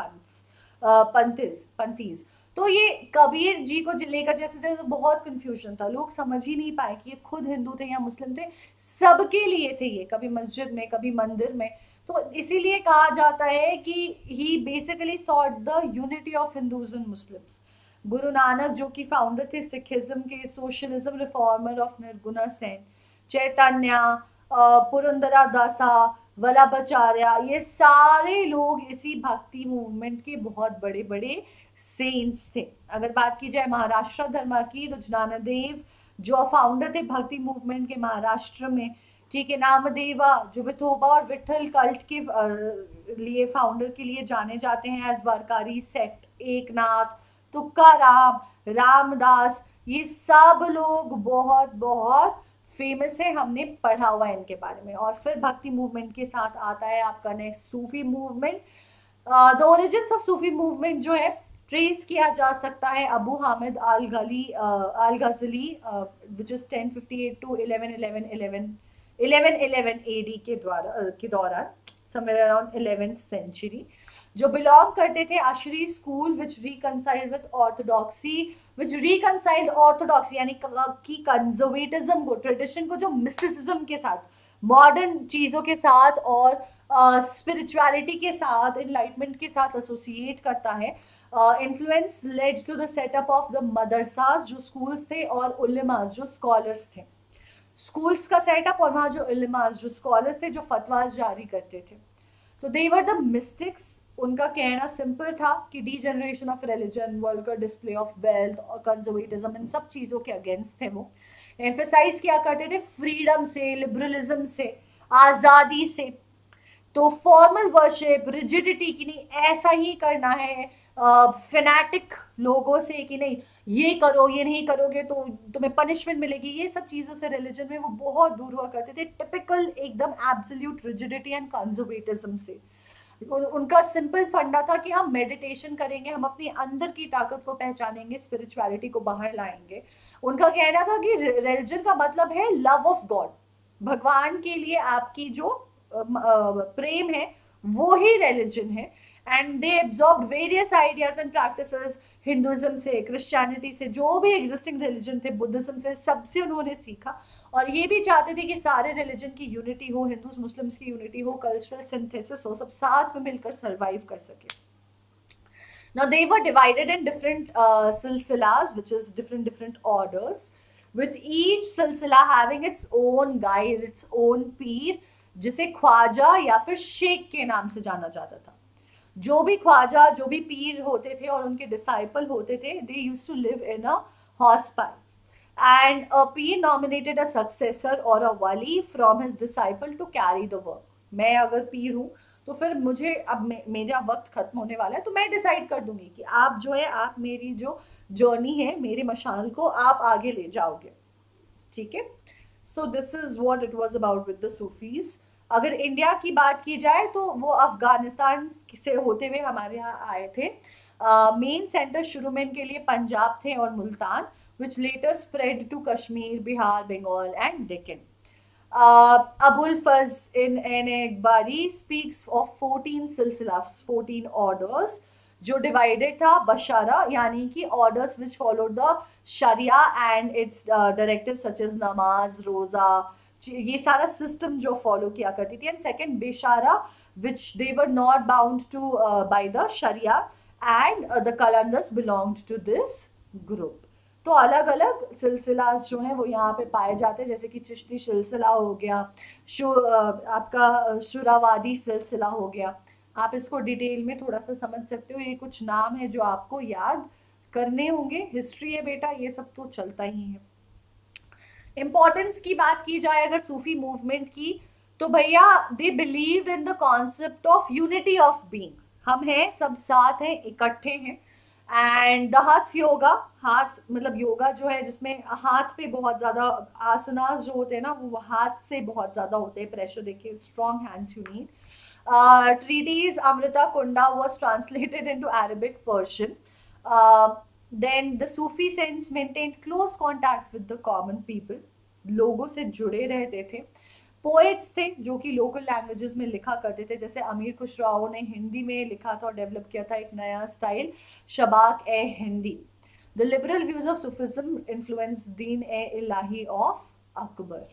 Panthis. तो ये कबीर जी को लेकर जैसे जैसे बहुत कंफ्यूजन था, लोग समझ ही नहीं पाए कि ये खुद हिंदू थे या मुस्लिम थे, सबके लिए थे ये, कभी मस्जिद में कभी मंदिर में। तो इसीलिए कहा जाता है कि he basically sought the unity of Hindus and Muslims. Guru Nanak जो कि फाउंडर थे सिखिज्म के, socialism reformer of nirguna saint, Chaitanya, Purandara Dasa, Vallabhacharya, ये सारे लोग इसी भक्ति मूवमेंट के बहुत बड़े बड़े सेंट्स थे। अगर बात की जाए महाराष्ट्र धर्म की तो ज्ञानदेव जो फाउंडर थे भक्ति मूवमेंट के महाराष्ट्र में, ठीक है, नामदेवा जो विठोबा और विठल कल्ट के लिए फाउंडर के लिए जाने जाते हैं एज वारकारी सेक्ट एकनाथ, तुकाराम, रामदास, ये सब लोग बहुत बहुत फेमस है, हमने पढ़ा हुआ है इनके बारे में। और फिर भक्ति मूवमेंट के साथ आता है आपका next Sufi movement. The origins of Sufi movement जो है ट्रेस किया जा सकता है Abu Hamid al Ghazali which is 1058 to 1111 AD के दौरान समवेयर अराउंड 11th सेंचुरी, जो बिलोंग करते थे Ashari school which reconciled with orthodoxy, यानी कि कंजर्वेटिज्म को, ट्रेडिशन को जो मिस्टिसिज्म के साथ, मॉडर्न चीजों के साथ और स्पिरिचुअलिटी के साथ, इनलाइटमेंट के साथ एसोसिएट करता है। Influence led to the setup of the madrasas जो स्कूल्स थे, और उलेमास जो स्कॉलर्स थे। स्कूल्स का सेटअप और वहाँ जो उलेमास जो स्कॉलर्स थे जो फतवास जारी करते थे। तो दे वर द मिस्टिक्स। उनका कहना सिंपल था कि degeneration of religion, vulgar display of wealth और कंजर्वेटिज्म, इन सब चीज़ों के अगेंस्ट थे वो। एम्फेसाइज किया करते थे फ्रीडम से, लिबरलिज्म से, आज़ादी से। तो फॉर्मल वर्शिप, रिजिडिटी की नहीं ऐसा ही करना है, फेनेटिक लोगों से कि नहीं ये करो, ये नहीं करोगे तो तुम्हें पनिशमेंट मिलेगी, ये सब चीज़ों से रिलीजन में वो बहुत दूर हुआ करते थे। टिपिकल एकदम एब्सोल्यूट रिजिडिटी एंड कंजर्वेटिज्म से। उनका सिंपल फंडा था कि हम मेडिटेशन करेंगे, हम अपनी अंदर की ताकत को पहचानेंगे, स्पिरिचुअलिटी को बाहर लाएंगे। उनका कहना था कि रिलीजन का मतलब है लव ऑफ गॉड, भगवान के लिए आपकी जो प्रेम है वो ही रिलीजन है। And they absorb various ideas and practices, Hinduism से, क्रिश्चियनिटी से, जो भी एग्जिस्टिंग रिलीजन थे, बुद्धिज्म से, सबसे उन्होंने सीखा। और ये भी चाहते थे कि सारे रिलीजन की यूनिटी हो, हिंदूज मुस्लिम्स की यूनिटी हो, कल्चरल सिंथेसिस हो, सब साथ में मिलकर सर्वाइव कर सके। Now they were divided in different silsilas, which is different orders, with each silsila having its own guide, its own पीर, जिसे ख्वाजा या फिर शेख के नाम से जाना जाता था। जो भी ख्वाजा, जो भी पीर होते थे और उनके डिसाइपल होते थे, they used to live in a hospice, and a peer nominated a successor or a wali from his disciple to carry the work. मैं अगर पीर हूँ तो फिर मुझे अब मेरा वक्त खत्म होने वाला है, तो मैं डिसाइड कर दूंगी कि आप जो है, आप मेरी जो जर्नी है, मेरे मशाल को आप आगे ले जाओगे। ठीक है, so this is what it was about with the Sufis. अगर इंडिया की बात की जाए तो वो अफगानिस्तान से होते हुए हमारे यहाँ आए थे। मेन सेंटर शुरू में इनके लिए पंजाब थे और Multan, which later spread to Kashmir, Bihar, Bengal and Deccan. Abul Faz in Enegbari speaks of 14 silsilas, 14 orders, जो divided था बशारा, यानी कि orders which followed the Sharia and its directives such as नमाज, रोजा, ये सारा सिस्टम जो फॉलो किया करती थी। And second beshara which they were not bound to by the Sharia, and the Qalandars belonged to this group. तो अलग अलग सिलसिलास जो हैं वो यहाँ पे पाए जाते हैं, जैसे कि चिश्ती सिलसिला हो गया, आपका शुरावादी सिलसिला हो गया। आप इसको डिटेल में थोड़ा सा समझ सकते हो, ये कुछ नाम है जो आपको याद करने होंगे। हिस्ट्री है बेटा, ये सब तो चलता ही है। इम्पोर्टेंस की बात की जाए अगर सूफी मूवमेंट की, तो भैया they believe in the concept of unity of being. हम हैं, सब साथ हैं, इकट्ठे हैं। एंड द हाथ योगा, हाथ मतलब योगा जो है जिसमें हाथ पे बहुत ज़्यादा आसनास जो होते हैं ना, वो हाथ से बहुत ज़्यादा होते हैं, प्रेशर देखिए, strong hands you need. treatise Amrita Kunda was translated into Arabic Persian. Then the Sufi saints maintained close contact with the common people. लोगों से जुड़े रहते थे। पोएट्स थे जो कि लोकल लैंग्वेजेस में लिखा करते थे, जैसे अमीर खुशराओ ने हिंदी में लिखा था और डेवलप किया था एक नया style, Sabk e Hindi. The liberal views of Sufism influence Din e Ilahi of Akbar.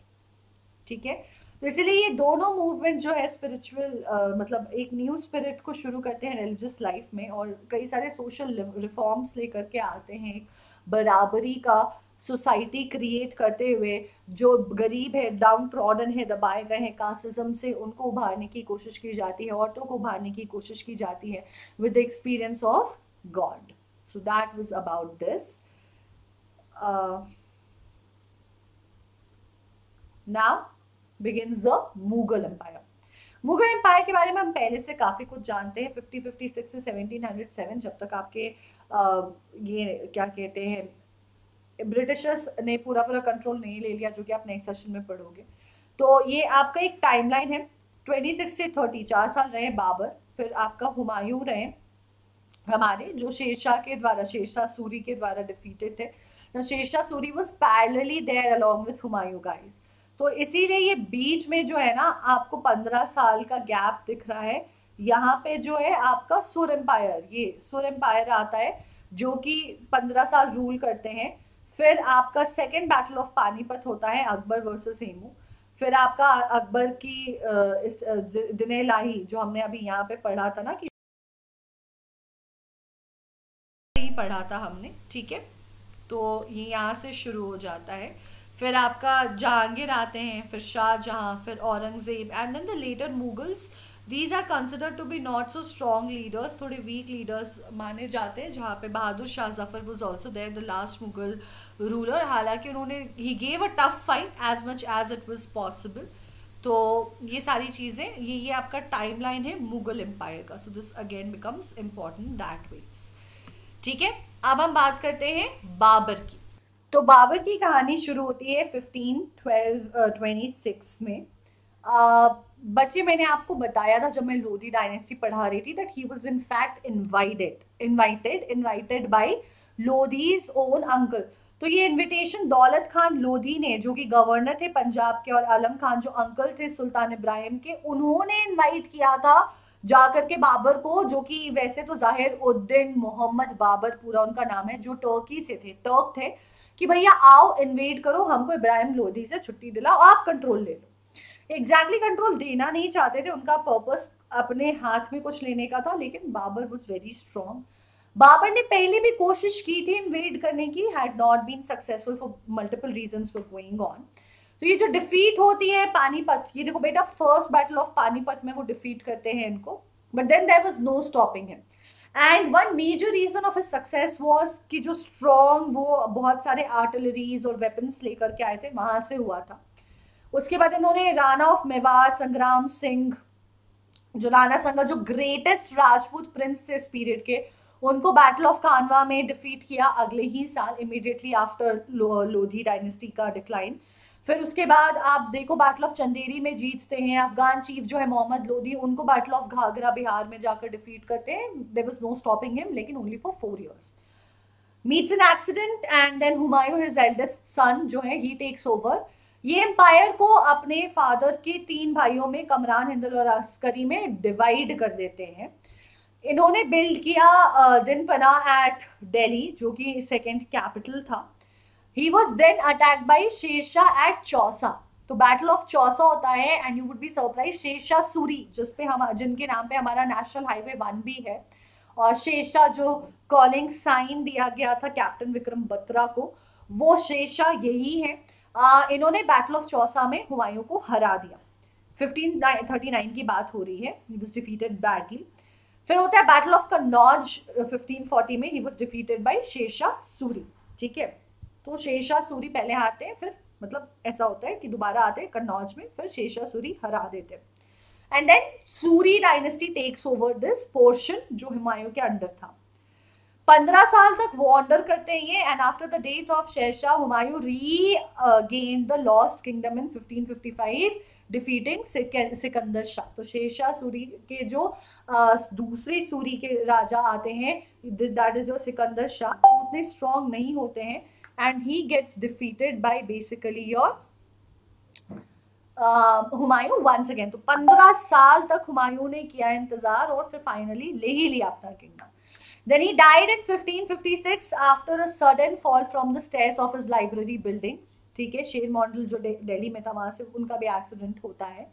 ठीक है, तो इसीलिए ये दोनों मूवमेंट जो है स्पिरिचुअल मतलब एक न्यू स्पिरिट को शुरू करते हैं रिलीजियस लाइफ में, और कई सारे सोशल रिफॉर्म्स लेकर के आते हैं, एक बराबरी का सोसाइटी क्रिएट करते हुए। जो गरीब है, डाउन ट्रॉडन है, दबाए गए हैं कास्टिज्म से, उनको उभारने की कोशिश की जाती है, औरतों को उभारने की कोशिश की जाती है with the experience of God. So that was about this. Now begins the Mughal Empire. Mughal empire के बारे में हम पहले से काफ़ी कुछ जानते हैं। 5056 से 1707, जब तक आपके ये क्या कहते हैं ब्रिटिशर्स ने पूरा पूरा कंट्रोल नहीं ले लिया, जो कि आप नेक्स्ट सेशन में पढ़ोगे। तो ये आपका एक टाइमलाइन है। 26 से 30 4 साल रहे बाबर, फिर आपका हुमायूं रहे हमारे, जो शेरशाह सूरी के द्वारा डिफीटेड थे। Sher Shah Suri was parallelly there along with Humayun guys. तो इसीलिए ये बीच में जो है ना आपको 15 साल का गैप दिख रहा है। यहाँ पे जो है आपका सुर एम्पायर, ये सुर एम्पायर आता है जो कि 15 साल रूल करते हैं। फिर आपका सेकेंड बैटल ऑफ पानीपत होता है, अकबर वर्सेस हेमू। फिर आपका अकबर की दिने लाही, जो हमने अभी यहाँ पे पढ़ा था ना कि पढ़ा था हमने, ठीक है। तो ये यहाँ से शुरू हो जाता है। फिर आपका जहांगीर आते हैं, फिर शाहजहां, फिर Aurangzeb, and then the later Mughals. These are considered to be not so strong leaders, थोड़े वीक लीडर्स माने जाते हैं, जहाँ पे Bahadur Shah Zafar was also there, the last Mughal ruler. हालांकि उन्होंने he gave a tough fight as much as it was possible. तो ये सारी चीज़ें, ये आपका टाइमलाइन है मुगल एम्पायर का। So this again becomes important that ways, ठीक है। अब हम बात करते हैं बाबर की। तो बाबर की कहानी शुरू होती है 1526 में। बच्चे, मैंने आपको बताया था जब मैं लोधी डायनेस्टी पढ़ा रही थी, that he was in fact invited bye Lodhi's own uncle. तो ये इनविटेशन दौलत खान लोधी ने, जो कि गवर्नर थे पंजाब के, और आलम खान जो अंकल थे सुल्तान इब्राहिम के, उन्होंने इनवाइट किया था जाकर के बाबर को, जो कि वैसे तो जाहिर उद्दीन मोहम्मद बाबर पूरा उनका नाम है, जो टर्की से थे, टर्क थे, कि भैया आओ इन्वेड करो, हमको इब्राहिम लोधी से छुट्टी दिलाओ, आप कंट्रोल ले लो। एग्जैक्टली कंट्रोल देना नहीं चाहते थे, उनका पर्पस अपने हाथ में कुछ लेने का था, लेकिन Babur was very strong. Babur ने पहले भी कोशिश की थी इन्वेड करने की, had not been successful for multiple reasons were going on. तो ये जो डिफीट होती है पानीपत, ये देखो बेटा फर्स्ट बैटल ऑफ पानीपत में वो डिफीट करते हैं इनको, but then there was no stopping him. And one major reason of his success was कि जो स्ट्रॉन्ग वो बहुत सारे आर्टिलरीज और वेपन्स लेकर के आए थे, वहां से हुआ था। उसके बाद इन्होंने राणा ऑफ मेवाड़ संग्राम सिंह, जो राणा संगा, जो ग्रेटेस्ट राजपूत प्रिंस थे इस पीरियड के, उनको बैटल ऑफ कानवा में डिफीट किया अगले ही साल, इमीडिएटली आफ्टर लोधी डायनेस्टी का डिक्लाइन। फिर उसके बाद आप देखो बैटल ऑफ चंदेरी में जीतते हैं। अफगान चीफ जो है मोहम्मद लोधी, उनको बैटल ऑफ घाघरा बिहार में जाकर डिफीट करते हैं। There was no stopping him, लेकिन only for 4 years। Meets an accident and then Humayun his eldest son जो है, ही टेक्स ओवर। ये एम्पायर को अपने फादर के 3 भाइयों में, कमरान, हिंदल और अस्करी में डिवाइड कर देते हैं। इन्होंने बिल्ड किया दिनपना एट दिल्ली, जो कि सेकेंड कैपिटल था। He was then attacked by Sher Shah at Chausa. तो बैटल ऑफ चौसा होता है, and you would be surprise, Sher Shah Suri, जिसपे हम, जिनके नाम पे हमारा नेशनल हाईवे 1 भी है, और शेरशाह जो कॉलिंग साइन दिया गया था कैप्टन विक्रम बत्रा को, वो शेरशाह यही है। इन्होंने बैटल ऑफ चौसा में हुमायूं को हरा दिया। 1539 की बात हो रही है। He was defeated badly. फिर होता है बैटल ऑफ कन्नौज 1540 में, he was defeated by Sher Shah Suri, ठीक है। तो शेरशाह सूरी पहले आते हैं, फिर मतलब ऐसा होता है कि दोबारा आते हैं कन्नौज में, फिर शेरशाह सूरी हरा देते हैं। And then Suri dynasty takes over this portion जो हुमायूं के अंडर था। 15 साल तक वो वॉन्डर करते हैं ये, and after the death of Sher Shah Humayun regained the lost kingdom in 1555, defeating Sikandar Shah. तो शेरशाह सूरी के जो दूसरे सूरी के राजा आते हैं, दैट इज जो सिकंदर शाह, उतने स्ट्रॉन्ग नहीं होते हैं, and he gets defeated by basically your Humayun once again। तो 15 साल तक हुमायूं ने किया इंतजार, और फिर फाइनली ले ही लिया अपना kingdom. Then he died in 1556 after a sudden fall from the stairs of his library building, ठीक है। शेर मॉडल जो दिल्ली में था, वहां से उनका भी एक्सीडेंट होता है।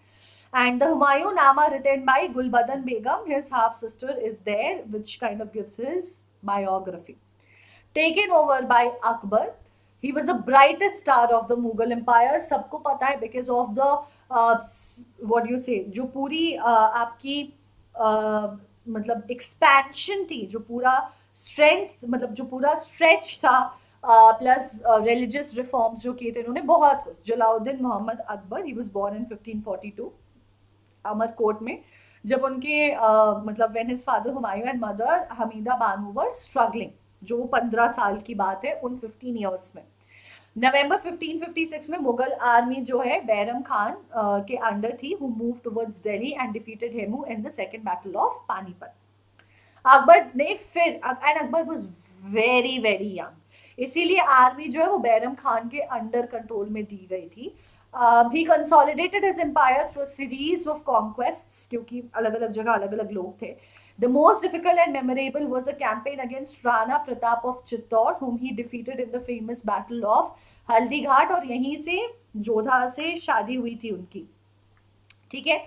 And the Humayun Nama written by Gulbadan Begum, his half sister, is there, which kind of gives his biography. Taken over by Akbar, he was the brightest star of the Mughal Empire। सबको पता है because of the what do you say, जो पूरी आपकी मतलब expansion थी, जो पूरा स्ट्रेंथ, मतलब जो पूरा स्ट्रेच था, प्लस रिलीजियस रिफॉर्म्स जो किए थे इन्होंने बहुत कुछ। Jalaluddin Mohammad Akbar, he was born in 1542। Amarkot में, जब उनके मतलब when his father Humayun and mother Hamida Bano were struggling, जो 15 साल की बात है उन 15 ईयर्स में। नवंबर 1556 में मुगल आर्मी जो है बैरम खान के अंडर थी, who move towards Delhi and defeated Hemu in the second battle of Panipat. Akbar ने फिर, and Akbar was very very young, इसीलिए आर्मी जो है वो बैरम खान के अंडर कंट्रोल में दी गई थी। He consolidated his empire through series of conquests, क्योंकि अलग अलग जगह अलग अलग लोग थे। The most difficult and memorable was the campaign against Rana Pratap of Chittor, whom he defeated in the famous battle of Haldighat, और यहीं से जोधा से शादी हुई थी उनकी, ठीक है।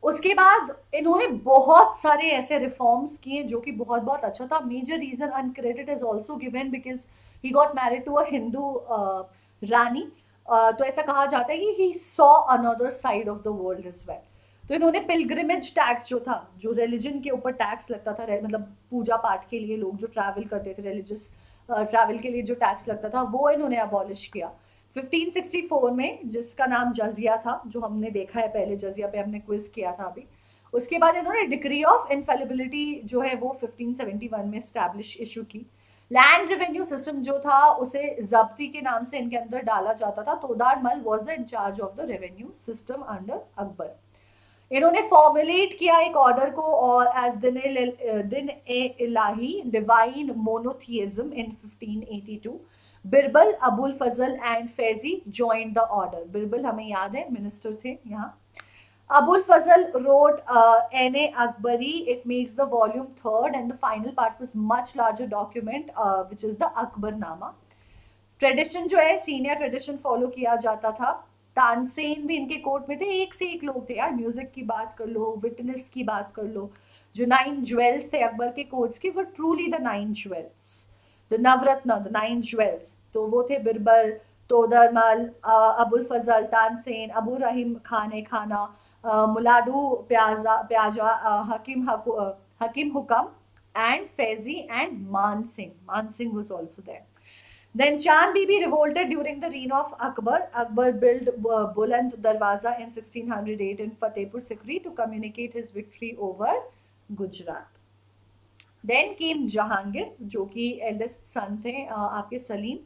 उसके बाद इन्होंने बहुत सारे ऐसे रिफॉर्म्स किए जो कि बहुत बहुत अच्छा था। Major reason and credit is also given because he got married to a Hindu rani, तो ऐसा कहा जाता है कि he saw another side of the world as well. तो इन्होंने पिलग्रिमेज टैक्स जो था, जो रिलीजन के ऊपर टैक्स लगता था, मतलब पूजा पाठ के लिए लोग जो ट्रैवल करते थे, रिलीजियस ट्रैवल के लिए जो टैक्स लगता था, वो इन्होंने अबॉलिश किया 1564 में, जिसका नाम जजिया था, जो हमने देखा है पहले, जजिया पे हमने क्विज किया था अभी। उसके बाद इन्होंने डिक्री ऑफ इनफेलिबिलिटी जो है वो 1571 में स्टैब्लिश इशू की। लैंड रेवेन्यू सिस्टम जो था उसे जब्ती के नाम से इनके अंदर डाला जाता था। Todarmal was the in charge of the revenue system under Akbar. इन्होंने फॉर्मुलेट किया एक ऑर्डर को, और as Din e Ilahi divine monotheism in 1582। Birbal, Abul Fazl and Faizi joined the order. Birbal हमें याद है मिनिस्टर थे यहाँ। Abul Fazl wrote N.A. Akbari. It makes the volume 3rd, and the final part was much larger document, which is the Akbarnama. Tradition जो है senior tradition follow किया जाता था। तानसेन भी इनके कोर्ट में थे, एक से एक लोग थे यार। म्यूजिक की बात कर लो, विटनेस की बात कर लो, जो 9 ज्वेल्स थे अकबर के कोर्ट्स के, वो truly the 9 jewels, the Navratna, the 9 jewels. तो वो थे बिरबल, तोदरमल, अबुल फजल, तानसेन, अबू रहीम खाने खाना, मुलाडू प्याजा, हकीम हुकम and Faizi and Man Singh. Man Singh was also there. Then Chand Bibi revolted during the reign of Akbar. Akbar built Buland Darwaza in 1608 in Fatehpur Sikri to communicate his victory over Gujarat. Then came Jahangir, जो कि eldest son थे आपके सलीम,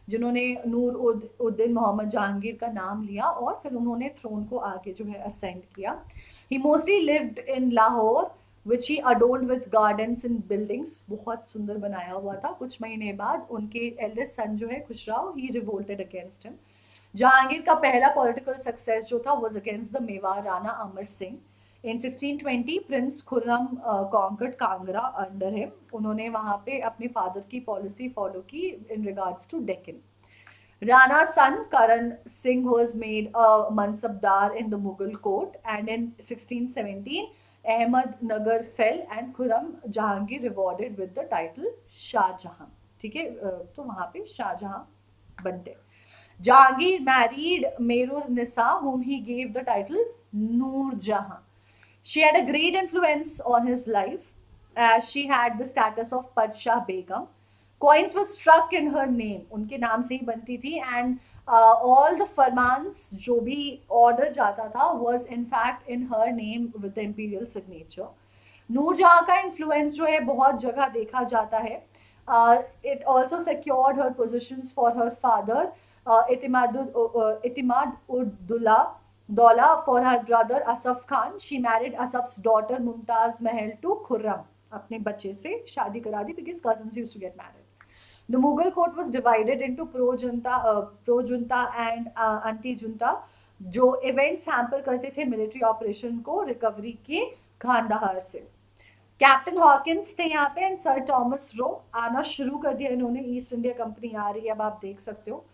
जिन्होंने नूर उद्दीन मोहम्मद जहांगीर का नाम लिया और फिर उन्होंने थ्रोन को आगे जो है असेंड किया। He mostly lived in Lahore, which he adorned with gardens and buildings. बहुत सुंदर बनाया हुआ था। कुछ महीने बाद उनके एल्डेस्ट सन जो है खुशराव, he revolted against him. Jahangir का पहला पॉलिटिकल सक्सेस जो था was against the Mewar Rana Amar Singh. In 1620 Prince Khurram conquered Kangra under him. उन्होंने वहाँ पे अपने फादर की पॉलिसी फॉलो की in regards to Deccan. Rana's son Karan Singh was made a mansabdar in the Mughal court, and in 1617 Ahmednagar fell and Khurram Jahangir rewarded with the title Shah Jahan. ठीक है, तो वहाँ पे शाहजहां बनते। Jahangir married Merur Nisa, whom he gave the title Noor Jahan. She had a great influence on his life as she had the status of Padshah Begum. Coins were struck in her name, उनके नाम से ही बनती थी, and all the फरमान्स जो भी order जाता था was in fact in her name with the imperial signature. Noor Jahan का इन्फ्लुएंस जो है बहुत जगह देखा जाता है। It also secured her positions for her father, Itimad-ud-Dawla for her brother Asaf Khan. She married Asaf's daughter Mumtaz Mahal to Khurram. अपने बच्चे से शादी करा दी because cousins used to get married. The Mughal court was divided into pro-junta and anti-junta, जो events hamper करते थे military operation को recovery के खांदाहार से। कैप्टन हॉकिंस थे यहाँ पे, एंड सर थॉमस रो आना शुरू कर दिया इन्होंने। ईस्ट इंडिया कंपनी आ रही है, अब आप देख सकते हो।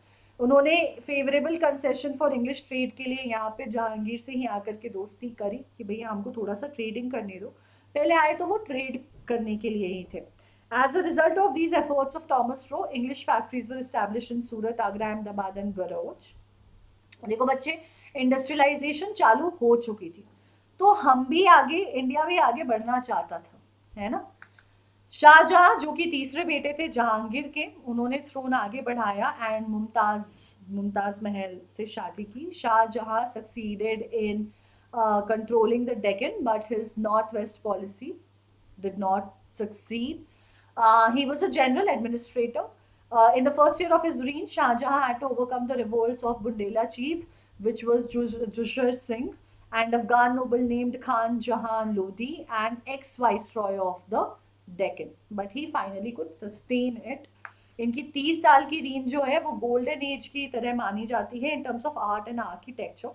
उन्होंने favourable concession for English trade के लिए यहाँ पे जहांगीर से ही आकर के दोस्ती करी कि भैया हमको थोड़ा सा ट्रेडिंग करने दो। पहले आए तो वो ट्रेड करने के लिए ही थे। As a result of these efforts of Thomas Roe, English factories were established in Surat, Agra, Ahmedabad and Bharuch. देखो बच्चे, इंडस्ट्रियलाइजेशन चालू हो चुकी थी, तो हम भी आगे, इंडिया भी आगे बढ़ना चाहता था, है ना। शाहजहां जो कि तीसरे बेटे थे जहांगीर के, उन्होंने थ्रोन आगे बढ़ाया एंड मुमताज महल से शादी की। Shah Jahan succeeded in controlling the Deccan, but his northwest policy did not succeed. He was a general administrator. In the first year of his reign, Shah Jahan had to overcome the revolts of Bundela chief, which was Jushar Singh, and Afghan noble named Khan Jahan Lodi, and ex-viceroy of the Deccan. But he finally could sustain it. इनकी 30 साल की reign जो है वो golden age की तरह मानी जाती है in terms of art and architecture.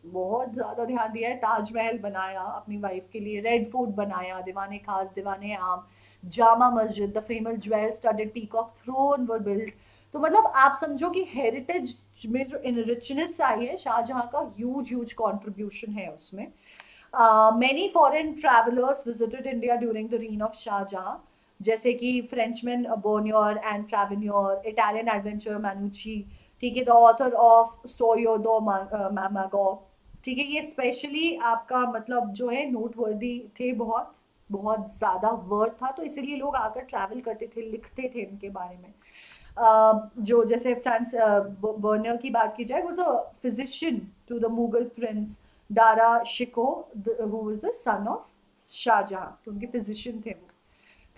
बहुत ज़्यादा ध्यान दिया है. ताजमहल बनाया अपनी वाइफ के लिए, रेड फोर्ट बनाया, दीवाने खास, दीवाने Aam, Jama Masjid, the famous jewel studded peacock throne were build. तो मतलब आप समझो कि हेरिटेज में जो रिचनेस आई है, शाहजहां का ह्यूज कॉन्ट्रीब्यूशन है उसमें. Many foreign travellers visited India during the reign of Shah Jahan, जैसे कि Frenchman Bernier and Tavernier, Italian adventure Manucci, ठीक है, द ऑथर ऑफ स्टोरियो दो मैगो, ठीक है. ये स्पेशली आपका मतलब जो है नोटवर्दी थे, बहुत बहुत ज़्यादा वर्ड था, तो इसलिए लोग आकर ट्रैवल करते थे, लिखते थे इनके बारे में. जो जैसे फ्रांस बर्नियर की बात की जाए, was a physician to the Mughal prince Dara Shikoh, who was the son of Shah Jahan, तो उनके फिजिशियन थे वो.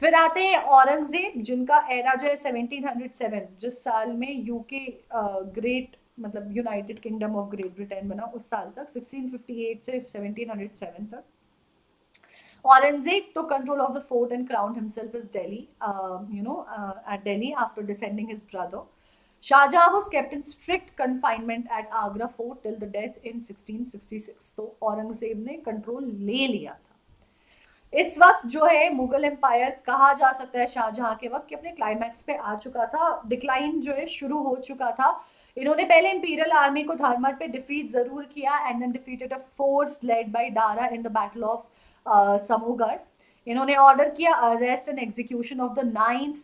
फिर आते हैं औरंगजेब, जिनका एरा जो है 1707, जिस साल में यूके ग्रेट मतलब United kingdom of great Britain बना, उस साल तक 1658 से 1707 तक. Aurangzeb took control of the fort and crowned himself as Delhi, at Delhi after descending his brother. Shah Jahan was kept in strict confinement at Agra fort till the death in 1666. तो औरंगजेब ने control ले लिया था. इस वक्त जो है Mughal empire कहा जा सकता है शाहजहां के वक्त कि अपने क्लाइमैक्स पे आ चुका था. डिक्लाइन जो है शुरू हो चुका था. इन्होंने पहले इंपीरियल आर्मी को धर्मट पे डिफीट जरूर किया and then defeated a force led by Dara in the battle of Samugarh. इन्होंने ऑर्डर किया arrest and execution of the 9th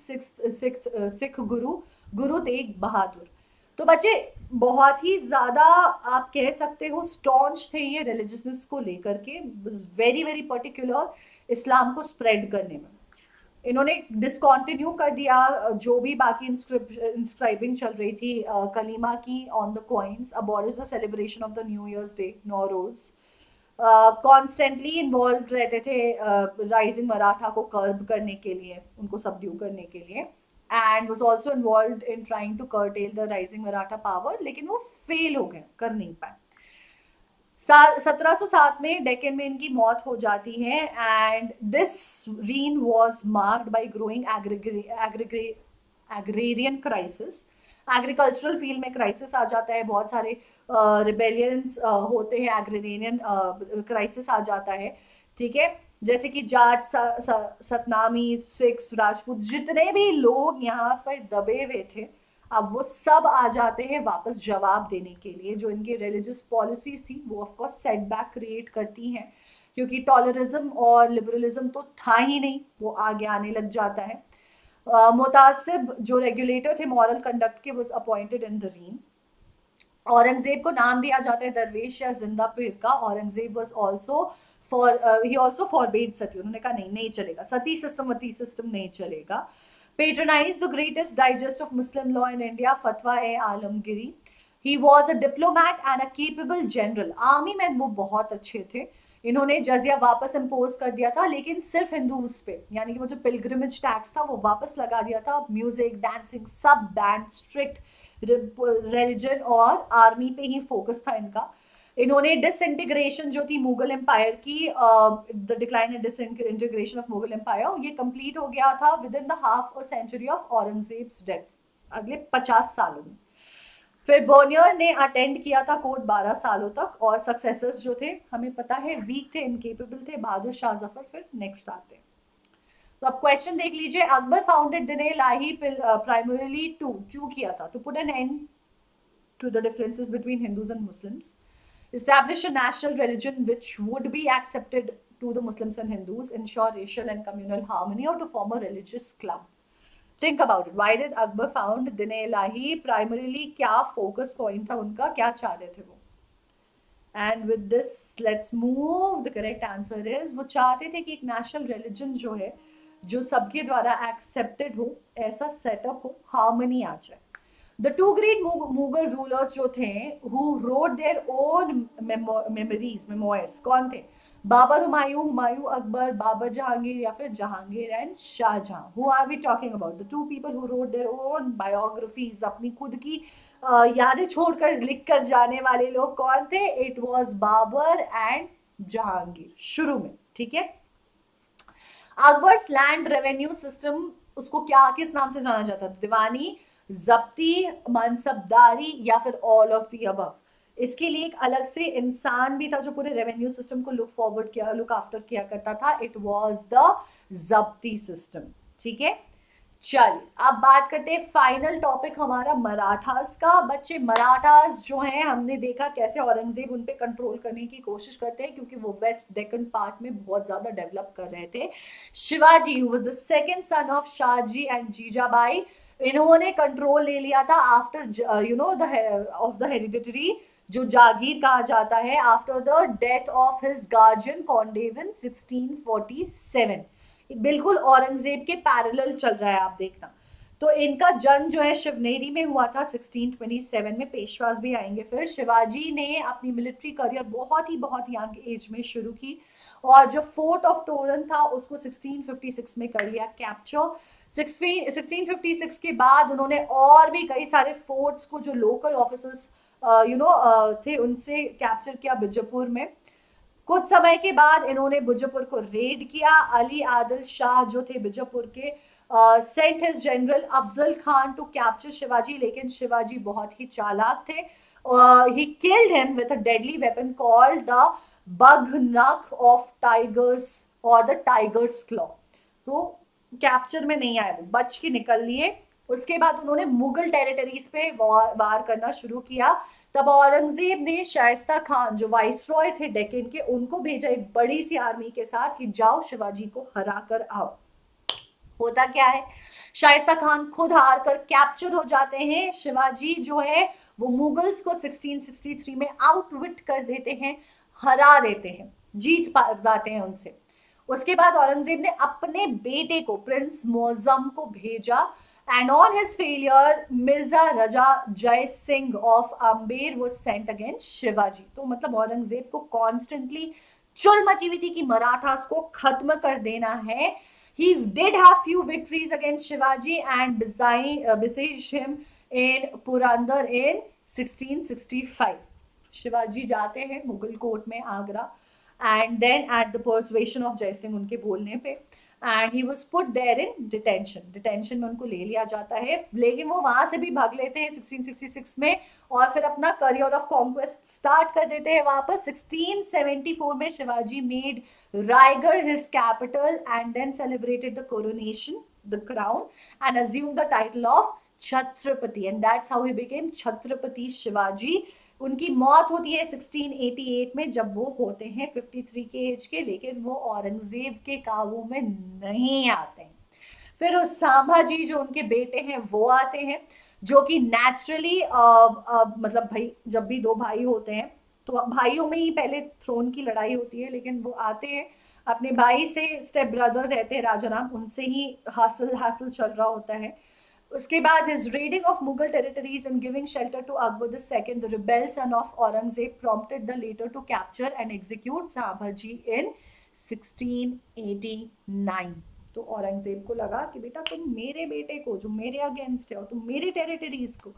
Sikh Guru Tegh बहादुर. तो बच्चे बहुत ही ज़्यादा आप कह सकते हो स्टॉन्च थे ये रिलीजियसनेस को लेकर के, वेरी पर्टिकुलर इस्लाम को स्प्रेड करने में. इन्होंने डिसकॉन्टिन्यू कर दिया जो भी बाकी इंस्क्राइबिंग चल रही थी कलीमा की on the coins, abolish the celebration of the new years day Nowruz. Constantly involve रहते थे राइजिंग मराठा को कर्ब करने के लिए, उनको सबड्यू करने के लिए, and was also involve in trying to curtail the rising Maratha power, लेकिन वो फेल हो गए, कर नहीं पाए. 1707 में डेक्कन में इनकी मौत हो जाती है and this reign was marked by growing agrarian crisis. Agricultural field में क्राइसिस आ जाता है, बहुत सारे रिबेलियंस होते हैं, एग्रेरियन क्राइसिस आ जाता है, ठीक है. जैसे कि जाट, सतनामी, सिख्स, राजपूत, जितने भी लोग यहाँ पर दबे हुए थे, अब वो सब आ जाते हैं वापस जवाब देने के लिए. जो इनकी रिलीजियस पॉलिसीज थी वो ऑफकोर्स सेटबैक क्रिएट करती हैं, क्योंकि टॉलरिज्म और लिबरलिज्म तो था ही नहीं, वो आगे आने लग जाता है. मुतासिब जो रेगुलेटर थे मॉरल कंडक्ट के, was appointed in the reign. Aurangzeb को नाम दिया जाता है दरवेश या जिंदा पीर का. Aurangzeb was also he also forbade सती. उन्होंने कहा नहीं चलेगा, सती सिस्टम वती सिस्टम नहीं चलेगा. Patronized the greatest digest of Muslim law in India, Fatwa-e-Alamgiri. He was a diplomat and a capable general. Army में वो बहुत अच्छे थे. इन्होंने जजिया वापस इम्पोज कर दिया था, लेकिन सिर्फ हिंदूज पे, यानी कि वो जो पिलग्रिमेज टैक्स था वो वापस लगा दिया था. म्यूजिक, डांसिंग सब बैन, स्ट्रिक्ट रिलीजन और आर्मी पे ही फोकस था इनका. इन्होंने डिसइंटीग्रेशन जो थी मुगल एम्पायर की, the decline and disintegration of Mughal empire, ये कंप्लीट हो गया था within the half a century of Aurangzeb's death, अगले 50 सालों में. फिर बोनियर ने अटेंड किया था कोर्ट 12 सालों तक, और सक्सेसर्स जो थे हमें पता है वीक थे, इनकेपेबल थे. बहादुर शाह जफर फिर नेक्स्ट आते हैं. तो अब क्वेश्चन देख लीजिए. अकबर फाउंडेड दिन इलाही प्राइमरीली टू, क्यों किया था? To put an end to the differences between Hindus and Muslims, establish a national religion which would be accepted to the Muslims and Hindus, ensure racial and communal harmony, or to form a religious club. Think about it. Why did Akbar found Din-e-Ilahi? Primarily क्या focus point था उनका, क्या चाह रहे थे वो? And with this, let's move. The correct answer is वो चाहते थे कि एक national religion जो है, जो सबके द्वारा accepted हो, ऐसा setup हो, harmony आ जाए. The two great Mughal rulers जो थे who wrote their own memories memoirs, कौन थे? बाबर हुमायूं, हुमायूं अकबर, बाबर जहांगीर या फिर Jahangir and Shah Jahan? Who are we talking about? The two people who wrote their own biographies, अपनी खुद की यादें छोड़कर लिख कर जाने वाले लोग कौन थे? It was Babur and Jahangir शुरू में, ठीक है। अकबर्स लैंड रेवेन्यू सिस्टम, उसको क्या किस नाम से जाना जाता था? दीवानी, जब्ती, मनसबदारी या फिर ऑल ऑफ दी अबव? इसके लिए एक अलग से इंसान भी था जो पूरे रेवेन्यू सिस्टम को लुक आफ्टर किया करता था। इट वाज द जब्ती सिस्टम, ठीक है। चलिए अब बात करते हैं फाइनल टॉपिक हमारा मराठास का। बच्चे मराठास जो हैं, हमने देखा कैसे औरंगजेब उन पे कंट्रोल करने की कोशिश करते हैं क्योंकि वो वेस्ट डेक्कन पार्ट में बहुत ज्यादा डेवलप कर रहे थे। Shivaji who was the second son of Shahji and Jijabai, इन्होंने कंट्रोल ले लिया था after you know of the hereditary, जो जागीर कहा जाता है, after the death of his guardian Konddev in 1647। बिल्कुल औरंगजेब के पैरेलल चल रहा है, आप देखना। तो इनका जन्म जो है शिवनेरी में हुआ था 1627 में। पेशवास भी आएंगे फिर। शिवाजी ने अपनी मिलिट्री करियर बहुत ही यंग एज में शुरू की और जो फोर्ट ऑफ तोरन था उसको 1656 में कर लिया कैप्चर। 1656 के बाद उन्होंने और भी कई सारे फोर्ट्स को जो लोकल ऑफिसर्स थे उनसे कैप्चर किया बीजापुर में। कुछ समय के बाद इन्होंने बीजापुर को रेड किया। अली आदिल शाह जो थे बीजापुर के, sent his general Afzal Khan to capture Shivaji, लेकिन शिवाजी बहुत ही चालाक थे। He killed him with a deadly weapon called the baghnakh of tigers और द टाइगर्स क्लॉ। तो कैप्चर में नहीं आए, वो बच के निकल लिए। उसके बाद उन्होंने मुगल टेरिटरीज पे वार करना शुरू किया। तब औरंगजेब ने शाइस्ता खान जो वाइसरॉय थे डेक्कन के, उनको भेजा एक बड़ी सी आर्मी के साथ कि जाओ शिवाजी को हरा कर आओ। होता क्या है, शाइस्ता खान खुद हार कर कैप्चर हो जाते हैं। शिवाजी जो है वो मुगल्स को 1663 में आउटविट कर देते हैं, हरा देते हैं, जीत पाते हैं उनसे। उसके बाद औरंगजेब ने अपने बेटे को प्रिंस मौजम को भेजा and on his failure Mirza Raja Jai Singh of Amber was sent against Shivaji। तो मतलब औरंगजेब को कॉन्स्टेंटली चुल मची हुई थी कि मराठास को खत्म कर देना है। He did have few victories against Shivaji and besieged him in Purandar in 1665। Shivaji जाते हैं मुगल कोर्ट में Agra and then at the persuasion of जय सिंह, उनके बोलने पे, and he was put there in detention में उनको ले लिया जाता है। लेकिन वो वहां से भी भाग लेते हैं 1666 में और फिर अपना करियर ऑफ कॉन्क्वेस्ट स्टार्ट कर देते हैं वापस। 1674 में Shivaji made Raigad his capital and then celebrated the coronation, the crown, and assume the title of Chhatrapati, and that's how he became Chhatrapati Shivaji. उनकी मौत होती है 1688 में जब वो होते हैं 53 के एज के, लेकिन वो औरंगजेब के काबू में नहीं आते हैं। फिर उस संभाजी जो उनके बेटे हैं वो आते हैं, जो कि नेचुरली मतलब भाई जब भी दो भाई होते हैं तो भाइयों में ही पहले थ्रोन की लड़ाई होती है, लेकिन वो आते हैं अपने भाई से, स्टेप ब्रदर रहते हैं राजा राम, उनसे ही हासिल चल रहा होता है। उसके बाद his raiding of Mughal territories and giving shelter to Akbar II, the rebel son of Aurangzeb, prompted the later to capture and execute Sambhaji in 1689। तो औरंगजेब को लगा कि बेटा तुम मेरे बेटे को जो मेरे अगेंस्ट है और तुम मेरी टेरिटरीज को,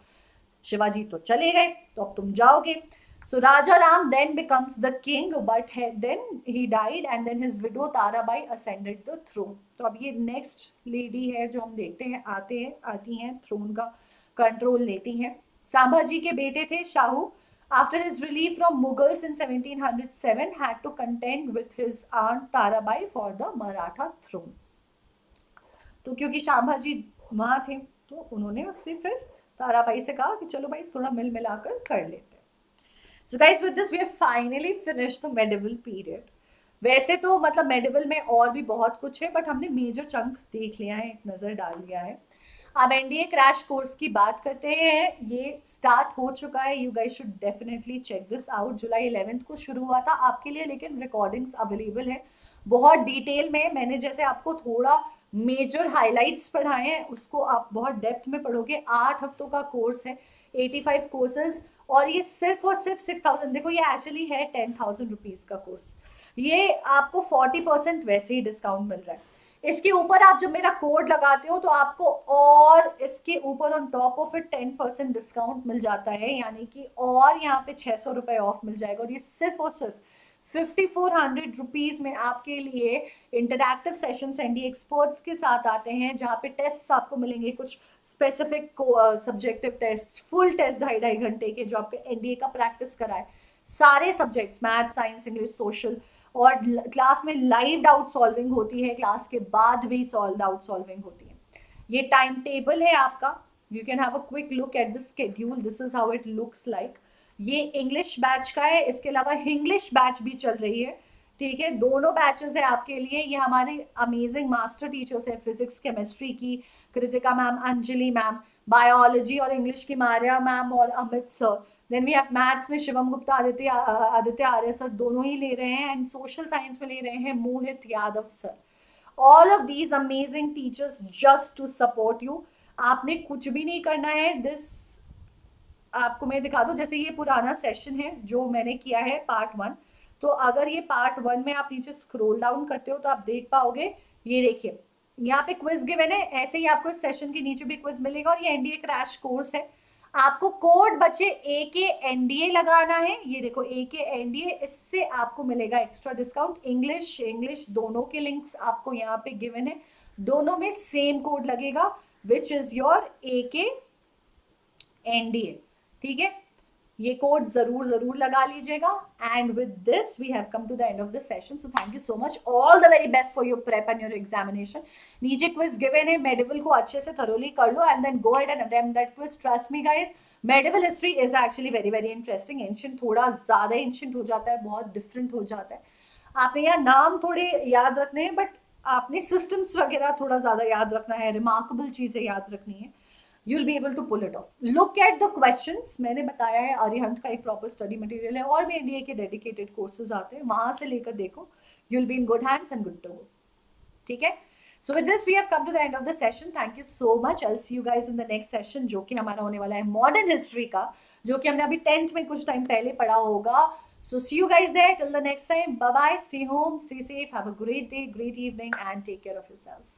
शिवाजी तो चले गए तो अब तुम जाओगे। So Raja Ram then becomes the king, but then he died and then his widow Tarabai ascended the throne। तो अब ये नेक्स्ट लेडी है जो हम देखते हैं आती हैं थ्रोन का कंट्रोल लेती हैं। संभाजी के बेटे थे Shahu. After his relief from Mughals in 1707, had to contend with his aunt Tarabai for the Maratha throne। तो क्योंकि संभाजी वहां थे तो उन्होंने उससे फिर ताराबाई से कहा कि चलो भाई थोड़ा मिल मिलाकर कर लेते हैं। So guys, with this we have finally finished the medieval period। वैसे तो मतलब मेडिवल में और भी बहुत कुछ है, बट हमने मेजर चंक देख लिया है, एक नज़र डाल लिया है। अब एनडीए क्रैश कोर्स की बात करते हैं। ये स्टार्ट हो चुका है, you guys should definitely check this out. जुलाई 11 को शुरू हुआ था आपके लिए, लेकिन रिकॉर्डिंग्स अवेलेबल है बहुत डिटेल में। मैंने जैसे आपको थोड़ा मेजर हाइलाइट्स पढ़ाए हैं, उसको आप बहुत डेप्थ में पढ़ोगे। 8 हफ्तों का कोर्स है, 85 कोर्सेज, और ये सिर्फ और सिर्फ 6000, देखो ये एक्चुअली है 10,000 रुपीज का कोर्स, ये आपको 40% वैसे ही डिस्काउंट मिल रहा है। इसके ऊपर आप जब मेरा कोड लगाते हो तो आपको और इसके ऊपर on top of it 10% discount मिल जाता है, यानी कि और यहाँ पे 600 रुपए ऑफ मिल जाएगा। और ये सिर्फ और सिर्फ 5400 रुपीज में आपके लिए इंटरैक्टिव सेशंस एनडीए एक्सपर्ट्स के साथ आते हैं, जहाँ पे टेस्ट आपको मिलेंगे, कुछ specific subjective test, full test 2.5 घंटे के, जो आपके एनडीए का प्रैक्टिस कराए, सारे subjects, math, science, English, social, और क्लास में लाइव डाउट सॉल्विंग होती है, क्लास के बाद भी डाउट सॉल्विंग होती है। ये टाइम टेबल है आपका, you can have a quick look at the schedule, this is how it looks like. ये इंग्लिश बैच का है, इसके अलावा इंग्लिश बैच भी चल रही है, ठीक है, दोनों बैचेस है आपके लिए। ये हमारे अमेजिंग मास्टर टीचर्स है, फिजिक्स केमिस्ट्री की Kritika ma'am, Anjali ma'am, biology और इंग्लिश की मारिया मैम और Amit sir, then we have maths में शिवम गुप्ता, आदित्य आर्य सर दोनों ही ले रहे हैं, एंड सोशल साइंस में ले रहे हैं Mohit Yadav sir. All of these amazing teachers just to support you. आपने कुछ भी नहीं करना है, दिस आपको मैं दिखा दूं, जैसे ये पुराना सेशन है जो मैंने किया है पार्ट 1, तो अगर ये पार्ट 1 में आप नीचे स्क्रॉल डाउन करते हो तो आप देख पाओगे, ये देखिए यहाँ पे क्विज गिवन है, ऐसे ही आपको इस सेशन के नीचे भी क्विज मिलेगा। और ये एनडीए क्रैश कोर्स है, आपको कोड बच्चे AKNDA लगाना है, ये देखो AKNDA, इससे आपको मिलेगा एक्स्ट्रा डिस्काउंट। इंग्लिश दोनों के लिंक्स आपको यहाँ पे गिवन है, दोनों में सेम कोड लगेगा, विच इज योर AKNDA, ठीक है, ये कोड जरूर लगा लीजिएगा। And with this we have come to the end of the session, so thank you so much, all the very best for your prep and your examination. नीचे quiz गिवन है, medieval को अच्छे से थरोली कर लो and then go ahead and attempt that quiz. Trust me guys, medieval history is actually very interesting. Ancient थोड़ा ज्यादा एंशिएंट हो जाता है, बहुत डिफरेंट हो जाता है, आपने यहाँ नाम थोड़े याद रखने हैं, बट आपने सिस्टम्स वगैरह थोड़ा ज्यादा याद रखना है, रिमार्केबल चीजें याद रखनी है, you'll be able to pull it off. Look at the questions, मैंने बताया है अरिहंत का एक प्रॉपर स्टडी मटेरियल है, और भी एनडीए के डेडिकेटेड कोर्सेज आते हैं, वहां से लेकर देखो, you'll be in good hands and good to go, ठीक है। So with this we have come to the end of the session. Thank you so much. I'll see you guys in the next session, जो कि हमारा होने वाला है modern history का, जो कि हमने अभी 10th में कुछ टाइम पहले पढ़ा होगा। So see you guys there. Till the next time, bye bye, stay home, stay safe, have a great day, great evening, and take care of yourselves.